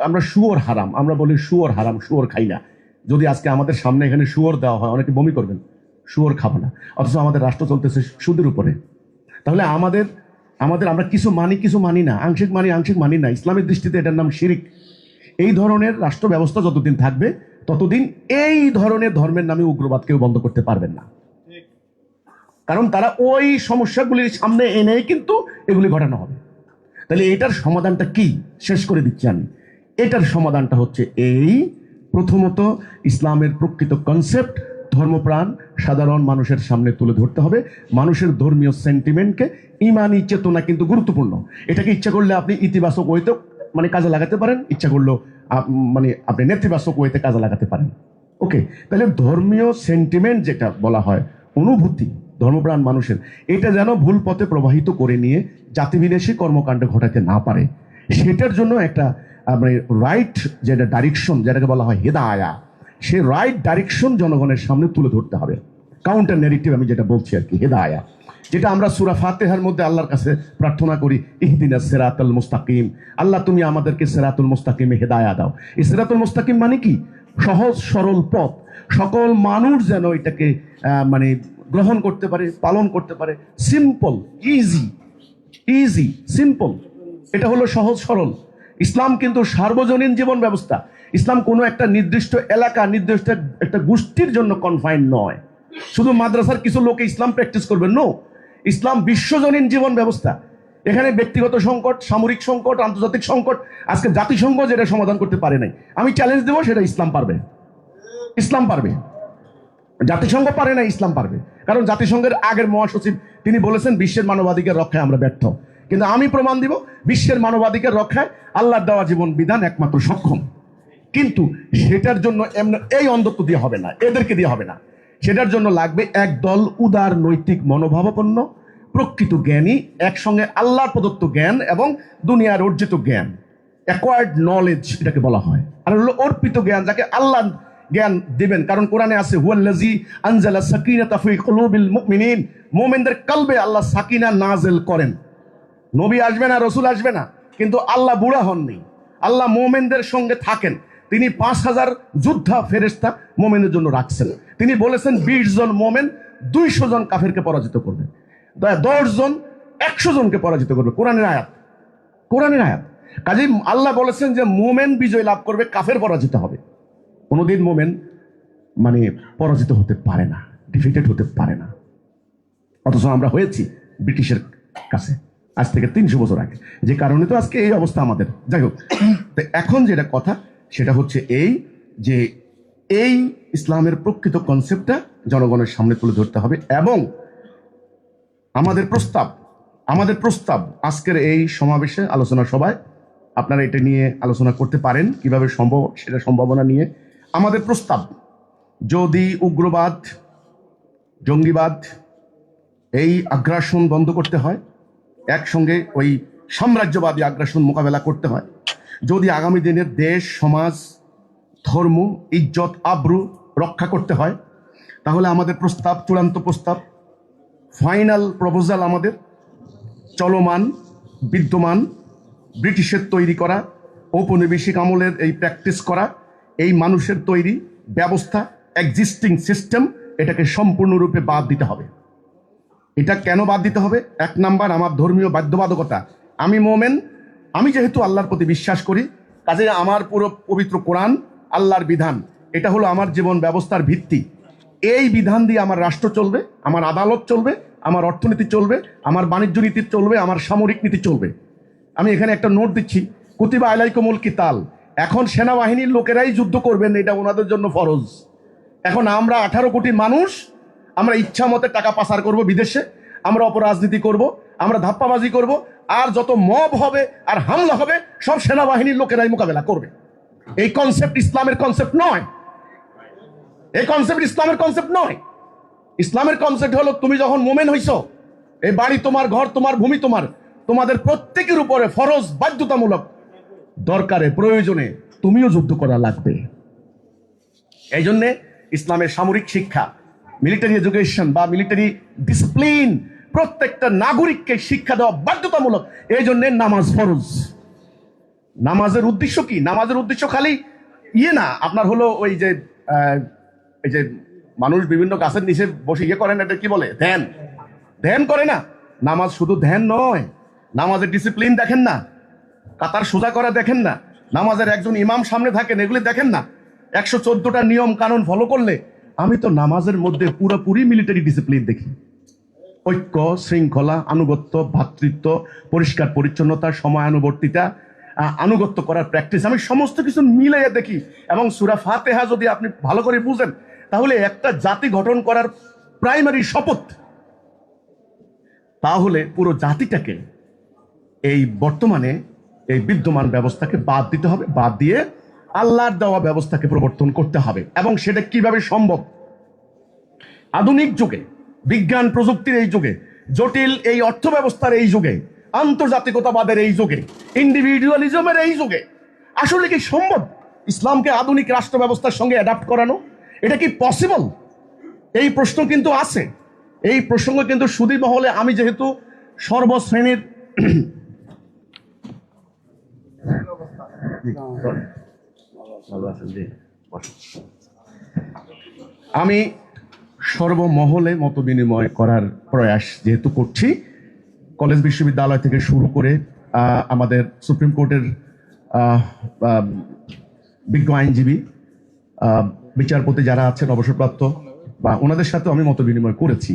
আমরা শুয়োর হারাম, আমরা বলি শুয়োর হারাম, শুয়োর খাই না। যদি আজকে আমাদের সামনে এখানে শুয়োর দেওয়া হয়, অনেকে বমি করবেন, শুয়োর খাবো না, অথচ আমাদের রাষ্ট্র চলতেছে সুদের উপরে। তাহলে আমাদের আমরা কিছু মানি, কিছু মানি না, আংশিক মানি, আংশিক মানি না। ইসলামের দৃষ্টিতে এটার নাম শিরিক। এই ধরনের রাষ্ট্র ব্যবস্থা যতদিন থাকবে ততদিন এই ধরনের ধর্মের নামে উগ্রবাদ কেউ বন্ধ করতে পারবেন না। কারণ তারা ওই সমস্যাগুলির সামনে এনেই কিন্তু এগুলি ঘটানো হবে। তাহলে এটার সমাধানটা কি, শেষ করে দিচ্ছি আমি। এটার সমাধানটা হচ্ছে এই, প্রথমত ইসলামের প্রকৃত কনসেপ্ট, ধর্মপ্রাণ সাধারণ মানুষের সামনে তুলে ধরতে হবে। মানুষের ধর্মীয় সেন্টিমেন্টকে, ইমানি চেতনা কিন্তু গুরুত্বপূর্ণ। এটাকে ইচ্ছা করলে আপনি ইতিবাচক ওইতে মানে কাজে লাগাতে পারেন, ইচ্ছা করলেও মানে আপনি নেতিবাচক ওয়েতে কাজে লাগাতে পারেন। ওকে, তাহলে ধর্মীয় সেন্টিমেন্ট যেটা বলা হয়, অনুভূতি ধর্মপ্রাণ মানুষের, এটা যেন ভুল পথে প্রবাহিত করে নিয়ে জাতিবিনাশী কর্মকাণ্ড ঘটাতে না পারে, সেটার জন্য একটা মানে রাইট যেটা ডাইরেকশন, যেটাকে বলা হয় হেদায়া, সে রাইট ডাইরেকশন জনগণের সামনে তুলে ধরতে হবে। কাউন্টার নেগেটিভ আমি যেটা বলছি আর কি, হেদায়া, যেটা আমরা সূরা ফাতিহার মধ্যে আল্লাহর কাছে প্রার্থনা করি, ইহদিনাস সিরাতাল মুস্তাকিম, আল্লাহ তুমি আমাদেরকে সিরাতুল মুস্তাকিমে হেদায়া দাও। এই সিরাতুল মুস্তাকিম মানে কি? সহজ সরল পথ, সকল মানুষ যেন এটাকে মানে গ্রহণ করতে পারে, পালন করতে পারে। সিম্পল, ইজি, ইজি সিম্পল, এটা হলো সহজ সরল। ইসলাম কিন্তু সার্বজনীন জীবন ব্যবস্থা। ইসলাম কোনো একটা নির্দিষ্ট এলাকা, নির্দিষ্ট একটা গোষ্ঠীর জন্য কনফাইন নয়, শুধু মাদ্রাসার কিছু লোকে ইসলাম প্র্যাকটিস করবেন। নো, ইসলাম বিশ্বজনীন জীবন ব্যবস্থা। এখানে ব্যক্তিগত সংকট, সামরিক সংকট, আন্তর্জাতিক সংকট আজকে জাতিসংঘ যেটা সমাধান করতে পারে নাই, আমি চ্যালেঞ্জ দেবো সেটা ইসলাম পারবে। ইসলাম পারবে, জাতিসংঘ পারে না, ইসলাম পারবে। কারণ জাতিসংঘের আগের মহাসচিব তিনি বলেছেন বিশ্বের মানবাধিকার রক্ষায় আমরা ব্যর্থ, কিন্তু আমি প্রমাণ দিব বিশ্বের মানবাধিকার রক্ষায় আল্লাহর দেওয়া জীবন বিধান একমাত্র সক্ষম। কিন্তু সেটার জন্য এই অন্ধত্ব দিয়ে হবে না, এদেরকে দিয়ে হবে না। সেটার জন্য লাগবে একদল উদার নৈতিক মনোভাবাপন্ন প্রকৃত জ্ঞানী, একসঙ্গে আল্লাহর প্রদত্ত জ্ঞান এবং দুনিয়ার অর্জিত জ্ঞান, অ্যাকোয়ার্ড নলেজ এটাকে বলা হয়। আর হলো অর্পিত জ্ঞান, যাকে আল্লাহ জ্ঞান দিবেন। কারণ কোরআনে আছে হুয়াল্লাযী আনজালা সাকিনাতা ফি কুলুবিল মুমিনিন, মুমিনদের কলবে আল্লাহ সাকিনা নাযিল করেন। নবী আসবে না, রসুল আসবে না, কিন্তু আল্লাহ বুড়া হননি, আল্লাহ মোমেনদের সঙ্গে থাকেন। তিনি 5,000 যোদ্ধা ফেরেশতা মোমেনের জন্য রাখছেন। তিনি বলেছেন 20 জন মোমেন 200 জন কাফেরকে পরাজিত করবে, 10 জন 100 জনকে পরাজিত করবে। কোরআনের আয়াত, কোরআনের আয়াত। কাজেই আল্লাহ বলেছেন যে মোমেন বিজয় লাভ করবে, কাফের পরাজিত হবে। কোনোদিন মোমেন মানে পরাজিত হতে পারে না, ডিফিটেড হতে পারে না। অথচ আমরা হয়েছি ব্রিটিশের কাছে আজ থেকে 300 বছর আগে, যে কারণে তো আজকে এই অবস্থা আমাদের। যাই হোক, তো এখন যেটা কথা সেটা হচ্ছে এই যে এই ইসলামের প্রকৃত কনসেপ্টটা জনগণের সামনে তুলে ধরতে হবে। এবং আমাদের প্রস্তাব আজকের এই সমাবেশে, আলোচনা সভায় আপনারা এটা নিয়ে আলোচনা করতে পারেন কিভাবে সম্ভব, সেটা সম্ভাবনা নিয়ে আমাদের প্রস্তাব, যদি উগ্রবাদ, জঙ্গিবাদ, এই আগ্রাসন বন্ধ করতে হয়, একসঙ্গে ওই সাম্রাজ্যবাদী আগ্রাসন মোকাবেলা করতে হয়, যদি আগামী দিনের দেশ, সমাজ, ধর্ম, ইজ্জত, আব্রু রক্ষা করতে হয়, তাহলে আমাদের প্রস্তাব, চূড়ান্ত প্রস্তাব, ফাইনাল প্রপোজাল, আমাদের চলমান বিদ্যমান ব্রিটিশের তৈরি করা ঔপনিবেশিক আমলের এই প্র্যাকটিস করা এই মানুষের তৈরি ব্যবস্থা, এক্সিস্টিং সিস্টেম, এটাকে সম্পূর্ণরূপে বাদ দিতে হবে। এটা কেন বাদ দিতে হবে? 1 নাম্বার, আমার ধর্মীয় বাধ্যবাধকতা। আমি মোমেন, আমি যেহেতু আল্লাহর প্রতি বিশ্বাস করি, কাজে আমার পুরো পবিত্র কোরআন, আল্লাহর বিধান, এটা হলো আমার জীবন ব্যবস্থার ভিত্তি। এই বিধান দিয়ে আমার রাষ্ট্র চলবে, আমার আদালত চলবে, আমার অর্থনীতি চলবে, আমার বাণিজ্য নীতি চলবে, আমার সামরিক নীতি চলবে। আমি এখানে একটা নোট দিচ্ছি, কুতিবা আলাইকুমুল কিতাল। এখন সেনাবাহিনীর লোকেরাই যুদ্ধ করবেন, এটা ওনাদের জন্য ফরজ। এখন আমরা 18 কোটি মানুষ, আমরা ইচ্ছা মতে টাকা পাচার করব বিদেশে, আমরা অপরাজনীতি করব, আমরা ধাপ্পাবাজি করব, আর যত মব হবে আর হামলা হবে সব সেনাবাহিনীর লোকেরাই মোকাবেলা করবে। এই কনসেপ্ট ইসলামের কনসেপ্ট নয়, এই কনসেপ্ট ইসলামের কনসেপ্ট নয়। ইসলামের কনসেপ্ট হলো তুমি যখন মোমেন হইছো, এই বাড়ি তোমার, ঘর তোমার, ভূমি তোমার, তোমাদের প্রত্যেকের উপরে ফরজ, বাধ্যতামূলক, দরকারে, প্রয়োজনে তুমিও যুদ্ধ করা লাগবে। এই জন্যে ইসলামের সামরিক শিক্ষা, মিলিটারি এডুকেশন বা মিলিটারি ডিসিপ্লিন প্রত্যেকটা নাগরিককে শিক্ষা দেওয়া বাধ্যতামূলক। এই জন্য নামাজ ফরজ। নামাজের উদ্দেশ্য কি? নামাজের উদ্দেশ্য খালি না, আপনার হলো ওই যে এই যে মানুষ বিভিন্ন গাছের নিচে বসে করেন, এটা কি বলে, ধ্যান। ধ্যান করে না। নামাজ শুধু ধ্যান নয়, নামাজের ডিসিপ্লিন দেখেন না, কাতার সোজা করা দেখেন না, নামাজের একজন ইমাম সামনে থাকেন, এগুলি দেখেন না, 114টা নিয়ম কানুন ফলো করলে। আমি তো নামাজের মধ্যে পুরোপুরি মিলিটারি ডিসিপ্লিন দেখি। ঐক্য, শৃঙ্খলা, আনুগত্য, ভ্রাতৃত্ব, পরিষ্কার পরিচ্ছন্নতা, সময়ানুবর্তিতা, আনুগত্য করার প্র্যাকটিস, আমি সমস্ত কিছু মিলাইয়া দেখি। এবং সূরা ফাতিহা যদি আপনি ভালো করে বুঝেন, তাহলে একটা জাতি গঠন করার প্রাইমারি শপথ। তাহলে পুরো জাতিটাকে এই বর্তমানে এই বিদ্যমান ব্যবস্থাকে বাদ দিতে হবে। বাদ দিয়ে আল্লাহর দেওয়া ব্যবস্থাকে প্রবর্তন করতে হবে। এবং সেটা কিভাবে সম্ভব? আধুনিক যুগে, বিজ্ঞান প্রযুক্তির এই যুগে, জটিল এই অর্থ ব্যবস্থার এই যুগে, আন্তর্জাতিকতাবাদের এই যুগে, ইন্ডিভিজুয়ালিজমের এই যুগে আসলে কি সম্ভব ইসলামকে আধুনিক রাষ্ট্র ব্যবস্থার সঙ্গে অ্যাডাপ্ট করানো? এটা কি পসিবল? এই প্রশ্ন কিন্তু আছে। এই প্রসঙ্গ কিন্তু সুদী মহলে, আমি যেহেতু সর্বশ্রেণীর আমি সর্বমহলে মত বিনিময় করার প্রয়াস যেহেতু করছি, কলেজ বিশ্ববিদ্যালয় থেকে শুরু করে আমাদের সুপ্রিম কোর্টের বিজ্ঞ আইনজীবী, বিচারপতি যারা আছেন অবসরপ্রাপ্ত, বা ওনাদের সাথেও আমি মত বিনিময় করেছি।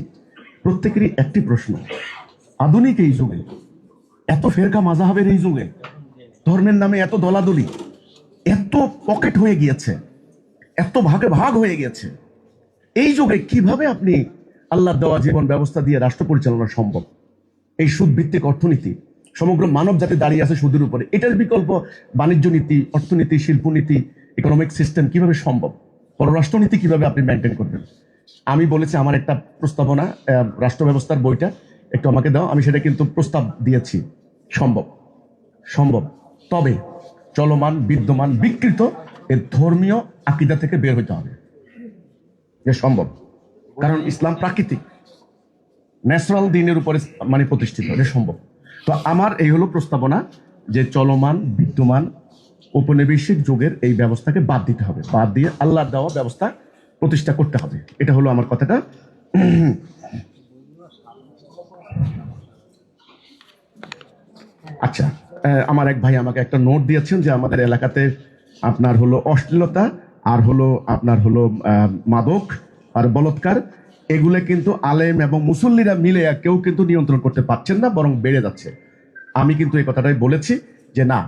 প্রত্যেকেরই একটি প্রশ্ন, আধুনিক এই যুগে, এত ফেরকা মাযহাবের এই যুগে, ধর্মের নামে এত দলাদলি, এত পকেট হয়ে গিয়েছে, এত ভাগে ভাগ হয়ে গিয়েছে, এই যুগে কিভাবে আপনি আল্লাহর দেওয়া জীবন ব্যবস্থা দিয়ে রাষ্ট্র পরিচালনা সম্ভব? এই সুদভিত্তিক অর্থনীতি, সমগ্র মানব জাতি দাঁড়িয়ে আছে সুদের উপরে, এটার বিকল্প বাণিজ্য নীতি, অর্থনীতি, শিল্পনীতি, ইকোনমিক সিস্টেম কিভাবে সম্ভব? পররাষ্ট্রনীতি কিভাবে আপনি মেনটেন করবেন? আমি বলেছি আমার একটা প্রস্তাবনা, রাষ্ট্র ব্যবস্থার বইটা একটু আমাকে দাও, আমি সেটা কিন্তু প্রস্তাব দিয়েছি। সম্ভব, সম্ভব। তবে চলমান, বিদ্যমান, বিকৃত এর ধর্মীয় আকীদা থেকে বের হতে হবে, যে সম্ভব। কারণ ইসলাম প্রাকৃতিক, ন্যাচারাল দিনের উপরে মানে প্রতিষ্ঠিত, যে সম্ভব। তো আমার এই হলো প্রস্তাবনা, যে চলমান, বিদ্যমান ঔপনিবেশিক যুগের এই ব্যবস্থাকে বাদ দিতে হবে, বাদ দিয়ে আল্লাহর দেওয়া ব্যবস্থা প্রতিষ্ঠা করতে হবে। এটা হলো আমার কথাটা। আচ্ছা, আমার এক ভাই আমাকে একটা নোট দিয়েছেন যে আমাদের এলাকাতে আপনার হলো অশ্লীলতা, আর হলো আপনার হলো মাদক আর বলৎকার, এগুলো কিন্তু আলেম এবং মুসল্লিরা মিলে কেউ কিন্তু নিয়ন্ত্রণ করতে পারছেন না, বরং বেড়ে যাচ্ছে। আমি কিন্তু এই কথাটাই বলেছি যে না,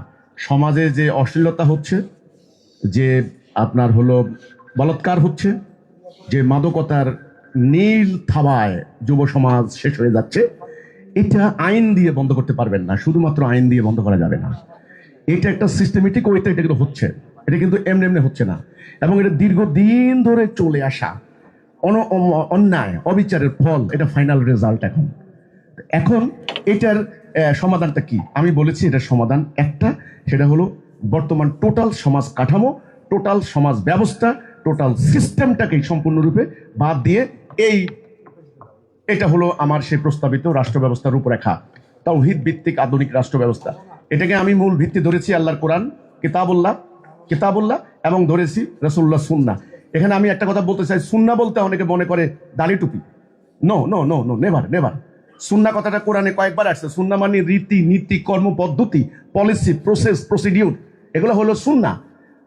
সমাজে যে অশ্লীলতা হচ্ছে, যে আপনার হলো বলৎকার হচ্ছে, যে মাদকতার নীল থাবায় যুব সমাজ শেষ হয়ে যাচ্ছে, এটা আইন দিয়ে বন্ধ করতে পারবেন না, শুধুমাত্র আইন দিয়ে বন্ধ করা যাবে না। এটা একটা সিস্টেমেটিক ওয়েতে এটা কিন্তু হচ্ছে, এটা কিন্তু এমনি এমনি হচ্ছে না। এবং এটা দীর্ঘদিন ধরে চলে আসা অন্যায় অবিচারের ফল, এটা ফাইনাল রেজাল্ট। এখন এখন এটার সমাধানটা কি? আমি বলেছি এটার সমাধান একটা, সেটা হলো বর্তমান টোটাল সমাজ কাঠামো, টোটাল সমাজ ব্যবস্থা, টোটাল সিস্টেমটাকে সম্পূর্ণরূপে বাদ দিয়ে এটা হলো আমার সেই প্রস্তাবিত রাষ্ট্র ব্যবস্থার রূপরেখা, তাওহীদ ভিত্তিক আধুনিক রাষ্ট্র ব্যবস্থা। এটাকে আমি মূল ভিত্তি ধরেছি আল্লাহর কোরআন, কিতাবুল্লাহ এবং ধরেছি রাসূলুল্লাহ সুন্নাহ। এখানে আমি একটা কথা বলতে চাই, সুন্নাহ বলতে অনেকে মনে করে দাড়ি টুপি। No no no no, never never. সুন্নাহ কথাটা কোরআনে কয়েকবার আসছে। সুন্নাহ মানে রীতি নীতি, কর্ম পদ্ধতি, পলিসি, প্রসেস, প্রসিডিউর, এগুলো হলো সুন্নাহ।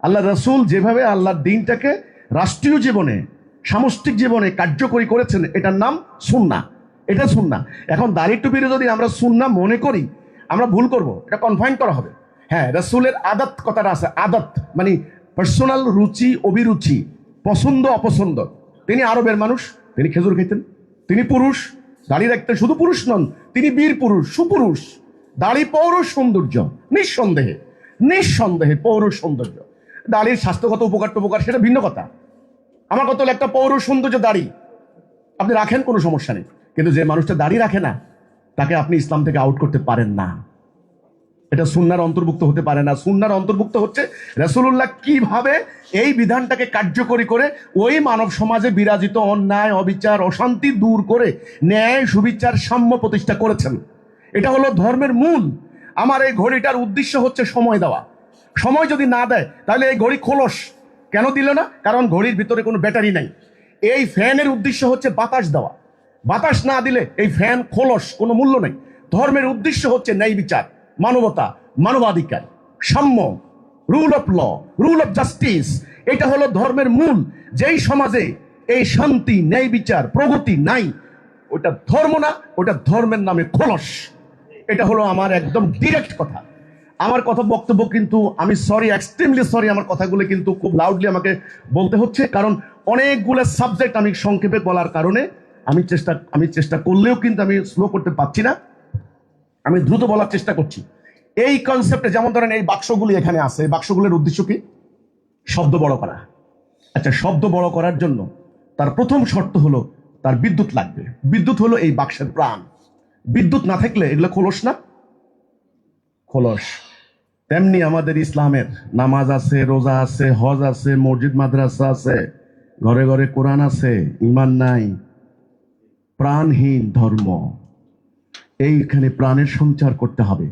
আল্লাহ রাসূল যেভাবে আল্লাহর দিনটাকে রাষ্ট্রীয় জীবনে, সামষ্টিক জীবনে কার্যকরী করেছেন, এটার নাম সুন্নাহ। এটা সুন্নাহ। এখন দাড়ি টুপির যদি আমরা সুন্নাহ মনে করি, আমরা ভুল করব, এটা কনফাইন করা হবে। হ্যাঁ, রাসূলের আদত কথাটা আছে, আদত মানে পার্সোনাল রুচি, অভিরুচি, পছন্দ অপছন্দ। তিনি আরবের মানুষ, তিনি খেজুর খেতেন, তিনি পুরুষ, দাড়ি রাখতেন। শুধু পুরুষ নন, তিনি বীর পুরুষ, সুপুরুষ। দাড়ি পৌরুষ সৌন্দর্য, নিঃসন্দেহে নিঃসন্দেহে পৌরুষ সৌন্দর্য। দাড়ির স্বাস্থ্যগত উপকার টুপকার সেটা ভিন্ন কথা। আমার কত একটা পৌরুষ সৌন্দর্য দাড়ি, আপনি রাখেন, কোনো সমস্যা নেই। কিন্তু যে মানুষটা দাড়ি রাখে না, তাকে আপনি ইসলাম থেকে আউট করতে পারেন না। এটা সুন্নাহর অন্তর্ভুক্ত হতে পারে না। সুন্নাহর অন্তর্ভুক্ত হচ্ছে রাসূলুল্লাহ কিভাবে এই বিধানটাকে কার্যকরী করে ওই মানব সমাজে বিরাজিত অন্যায়, অবিচার, অশান্তি দূর করে ন্যায়, সুবিচার, সাম্য প্রতিষ্ঠা করেছেন। এটা হলো ধর্মের মূল। আমার এই ঘড়িটার উদ্দেশ্য হচ্ছে সময় দেওয়া। সময় যদি না দেয়, তাহলে এই ঘড়ি খোলস। কেন দিল না? কারণ ঘড়ির ভিতরে কোনো ব্যাটারি নাই। এই ফ্যানের উদ্দেশ্য হচ্ছে বাতাস দেওয়া। বাতাস না দিলে এই ফ্যান খোলস, কোনো মূল্য নেই। ধর্মের উদ্দেশ্য হচ্ছে ন্যায় বিচার, মানবতা, মানবাধিকার, সাম্য, rule of law, rule of justice. এটা হলো ধর্মের মূল। যেই সমাজে এই শান্তি, ন্যায় বিচার, প্রগতি নাই, ওটা ধর্ম না, ওটা ধর্মের নামে খোলস। এটা হলো আমার একদম ডিরেক্ট কথা। আমার কথা বক্তব্য কিন্তু আমি সরি, এক্সট্রিমলি সরি, আমার কথাগুলো কিন্তু খুব লাউডলি আমাকে বলতে হচ্ছে, কারণ অনেকগুলো সাবজেক্ট আমি সংক্ষেপে বলার কারণে আমি চেষ্টা করলেও কিন্তু আমি স্লো করতে পারছি না। আমি দ্রুত বলার চেষ্টা করছি। এই কনসেপ্টে, যেমন ধরেন এই বাক্সগুলি এখানে আছে, এই বাক্সগুলোর উদ্দেশ্য কি? শব্দ বড় করা। আচ্ছা, শব্দ বড় করার জন্য তার প্রথম শর্ত হলো তার বিদ্যুৎ লাগবে। বিদ্যুৎ হলো এই বাক্সের প্রাণ। বিদ্যুৎ না থাকলে এগুলো খোলস না, খোলস। তেমনি আমাদের ইসলামের নামাজ আছে, রোজা আছে, হজ আছে, মসজিদ মাদ্রাসা আছে, ঘরে ঘরে কোরআন আছে, ঈমান নাই, প্রাণহীন ধর্ম। এইখানে প্রাণের সঞ্চার করতে হবে।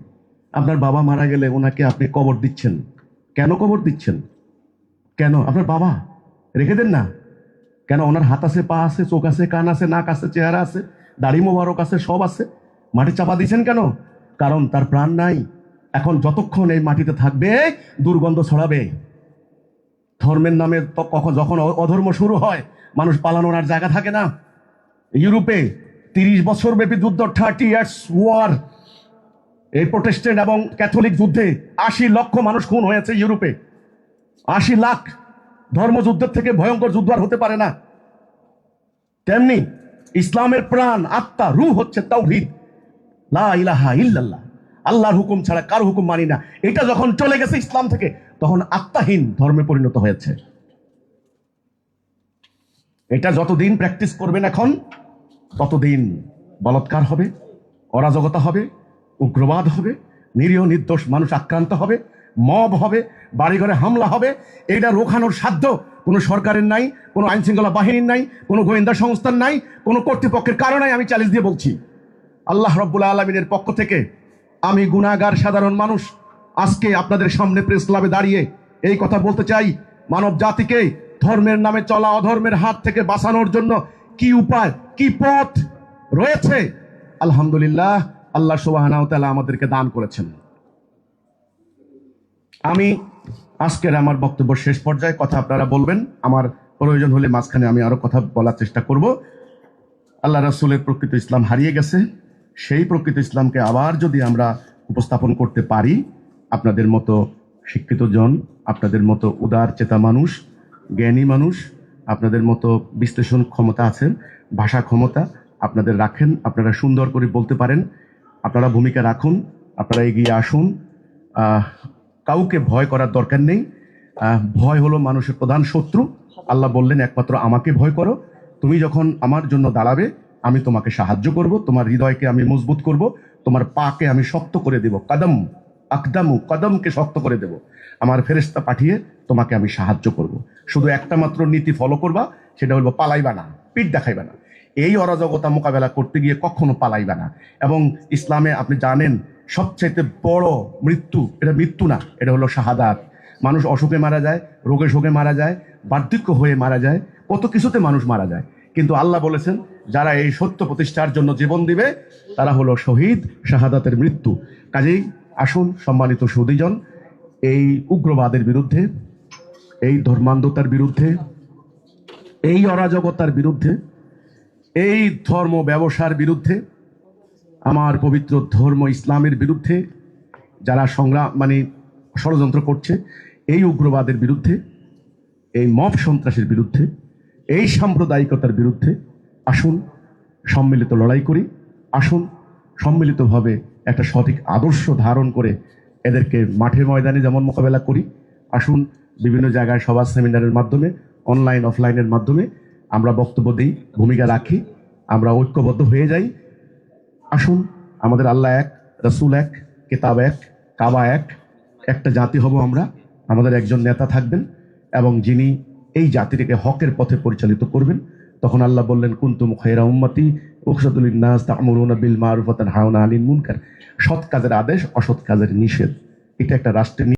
আপনার বাবা মারা গেলে ওনাকে আপনি কবর দিচ্ছেন, কেন কবর দিচ্ছেন? কেন? আপনার বাবা, রেখে দেন না কেন? ওনার হাত আছে, পা আছে, চোখ আছে, কান আছে, নাক আছে, চেহারা আছে, দাড়ি মোবারক আছে, সব আছে, মাটি চাপা দিচ্ছেন কেন? কারণ তার প্রাণ নাই। এখন যতক্ষণ এই মাটিতে থাকবে দুর্গন্ধ ছড়াবে। ধর্মের নামে যখন অধর্ম শুরু হয়, মানুষ পালানোর আর জায়গা থাকে না। ইউরোপে 30 বছর ব্যাপী যুদ্ধ, 30 ইয়ার্স ওয়ার, এই প্রোটেস্ট্যান্ট এবং ক্যাথলিক যুদ্ধে 80 লক্ষ মানুষ খুন হয়েছে ইউরোপে। 80 লাখ। ধর্মযুদ্ধের থেকে ভয়ঙ্কর যুদ্ধ আর হতে পারে না। তেমনি ইসলামের প্রাণ, আত্মা, রূহ হচ্ছে তাওহীদ, লা ইলাহা ইল্লাল্লাহ। আল্লাহর হুকুম ছাড়া কারো হুকুম মানি না। এটা যখন চলে গেছে ইসলাম থেকে, তখন আত্মাহীন ধর্মে পরিণত হয়েছে। এটা যতদিন প্র্যাকটিস করবেন এখন, ততদিন বলৎকার হবে, অরাজকতা হবে, উগ্রবাদ হবে, নিরীহ নির্দোষ মানুষ আক্রান্ত হবে, মব হবে, বাড়িঘরে হামলা হবে। এটা রোখানোর সাধ্য কোনো সরকারের নাই, কোনো আইন শৃঙ্খলা বাহিনীর নাই, কোনো গোয়েন্দা সংস্থার নাই, কোনো কর্তৃপক্ষের কারণে। আমি চ্যালেঞ্জ দিয়ে বলছি, আল্লাহ রাব্বুল আলামিনের পক্ষ থেকে আমি গুনাহগার সাধারণ মানুষ আজকে আপনাদের সামনে প্রেস ক্লাবে দাঁড়িয়ে এই কথা বলতে চাই, মানব জাতিকে ধর্মের নামে চলা অধর্মের হাত থেকে বাঁচানোর জন্য কি উপায়, কি পথ রয়েছে, আলহামদুলিল্লাহ আল্লাহ সুবহানাহু ওয়া তাআলা আমাদেরকে দান করেছেন। আমি আজকের আমার বক্তব্য শেষ পর্যায়ে কথা আপনারা বলবেন, আমার প্রয়োজন হলে মাঝখানে আমি আরো কথা বলার চেষ্টা করব। আল্লাহ রাসূলের প্রকৃত ইসলাম হারিয়ে গেছে। সেই প্রকৃত ইসলামকে আবার যদি আমরা উপস্থাপন করতে পারি, আপনাদের মতো শিক্ষিত জন, আপনাদের মতো উদার চেতা মানুষ, জ্ঞানী মানুষ, আপনাদের মতো বিশ্লেষণ ক্ষমতা আছেন, ভাষা ক্ষমতা আপনাদের রাখেন, আপনারা সুন্দর করে বলতে পারেন, আপনারা ভূমিকা রাখুন, আপনারা এগিয়ে আসুন। কাউকে ভয় করার দরকার নেই। ভয় হলো মানুষের প্রধান শত্রু। আল্লাহ বললেন, একমাত্র আমাকে ভয় করো। তুমি যখন আমার জন্য দাঁড়াবে, আমি তোমাকে সাহায্য করব, তোমার হৃদয়কে আমি মজবুত করব, তোমার পাকে আমি শক্ত করে দেব, কদম আকদামু, কদমকে শক্ত করে দেব, আমার ফেরেশতা পাঠিয়ে তোমাকে আমি সাহায্য করব। শুধু একটা মাত্র নীতি ফলো করবা, সেটা হলো পালাইবা না, পিঠ দেখাইবা না। এই অরাজকতা মোকাবেলা করতে গিয়ে কখনো পালাইবা না। এবং ইসলামে আপনি জানেন সবচাইতে বড় মৃত্যু, এটা মৃত্যু না, এটা হলো শাহাদাত। মানুষ অসুখে মারা যায়, রোগে শোকে মারা যায়, বার্ধক্য হয়ে মারা যায়, কত কিছুতে মানুষ মারা যায়। কিন্তু আল্লাহ বলেছেন, যারা এই সত্য প্রতিষ্ঠার জন্য জীবন দিবে তারা হলো শহীদ, শাহাদাতের মৃত্যু। কাজেই আসুন সম্মানিত সুধীজন, এই উগ্রবাদের বিরুদ্ধে, এই ধর্মান্ধতার বিরুদ্ধে, এই অরাজকতার বিরুদ্ধে, এই ধর্ম ব্যবসার বিরুদ্ধে, আমার পবিত্র ধর্ম ইসলামের বিরুদ্ধে যারা সংগ্রাম ষড়যন্ত্র করছে, এই উগ্রবাদের বিরুদ্ধে, এই মব সন্ত্রাসের বিরুদ্ধে, এই সাম্প্রদায়িকতার বিরুদ্ধে আসুন সম্মিলিত লড়াই করি। আসুন সম্মিলিতভাবে একটা সঠিক আদর্শ ধারণ করে এদেরকে মাঠে ময়দানে যেমন মোকাবেলা করি, আসুন বিভিন্ন জায়গায় সভা সেমিনারের মাধ্যমে, অনলাইন অফলাইনের মাধ্যমে আমরা বক্তব্য দিই, ভূমিকা রাখি, আমরা ঐক্যবদ্ধ হয়ে যাই। আসুন, আমাদের আল্লাহ এক, রাসূল এক, কিতাব এক, কাবা এক, একটা জাতি হব আমরা। আমাদের একজন নেতা থাকবেন এবং যিনি এই জাতিটাকে হকের পথে পরিচালিত করবেন। তখন আল্লাহ বললেন, কুনতুম খায়রা উম্মতি উখরিজাত লিন-নাস তা'মুরুনা বিল মা'রুফ ওয়া তানহাউনা আনিল মুনকার। সৎ কাজের আদেশ, অসৎ কাজের নিষেধ, এটা একটা রাষ্ট্রের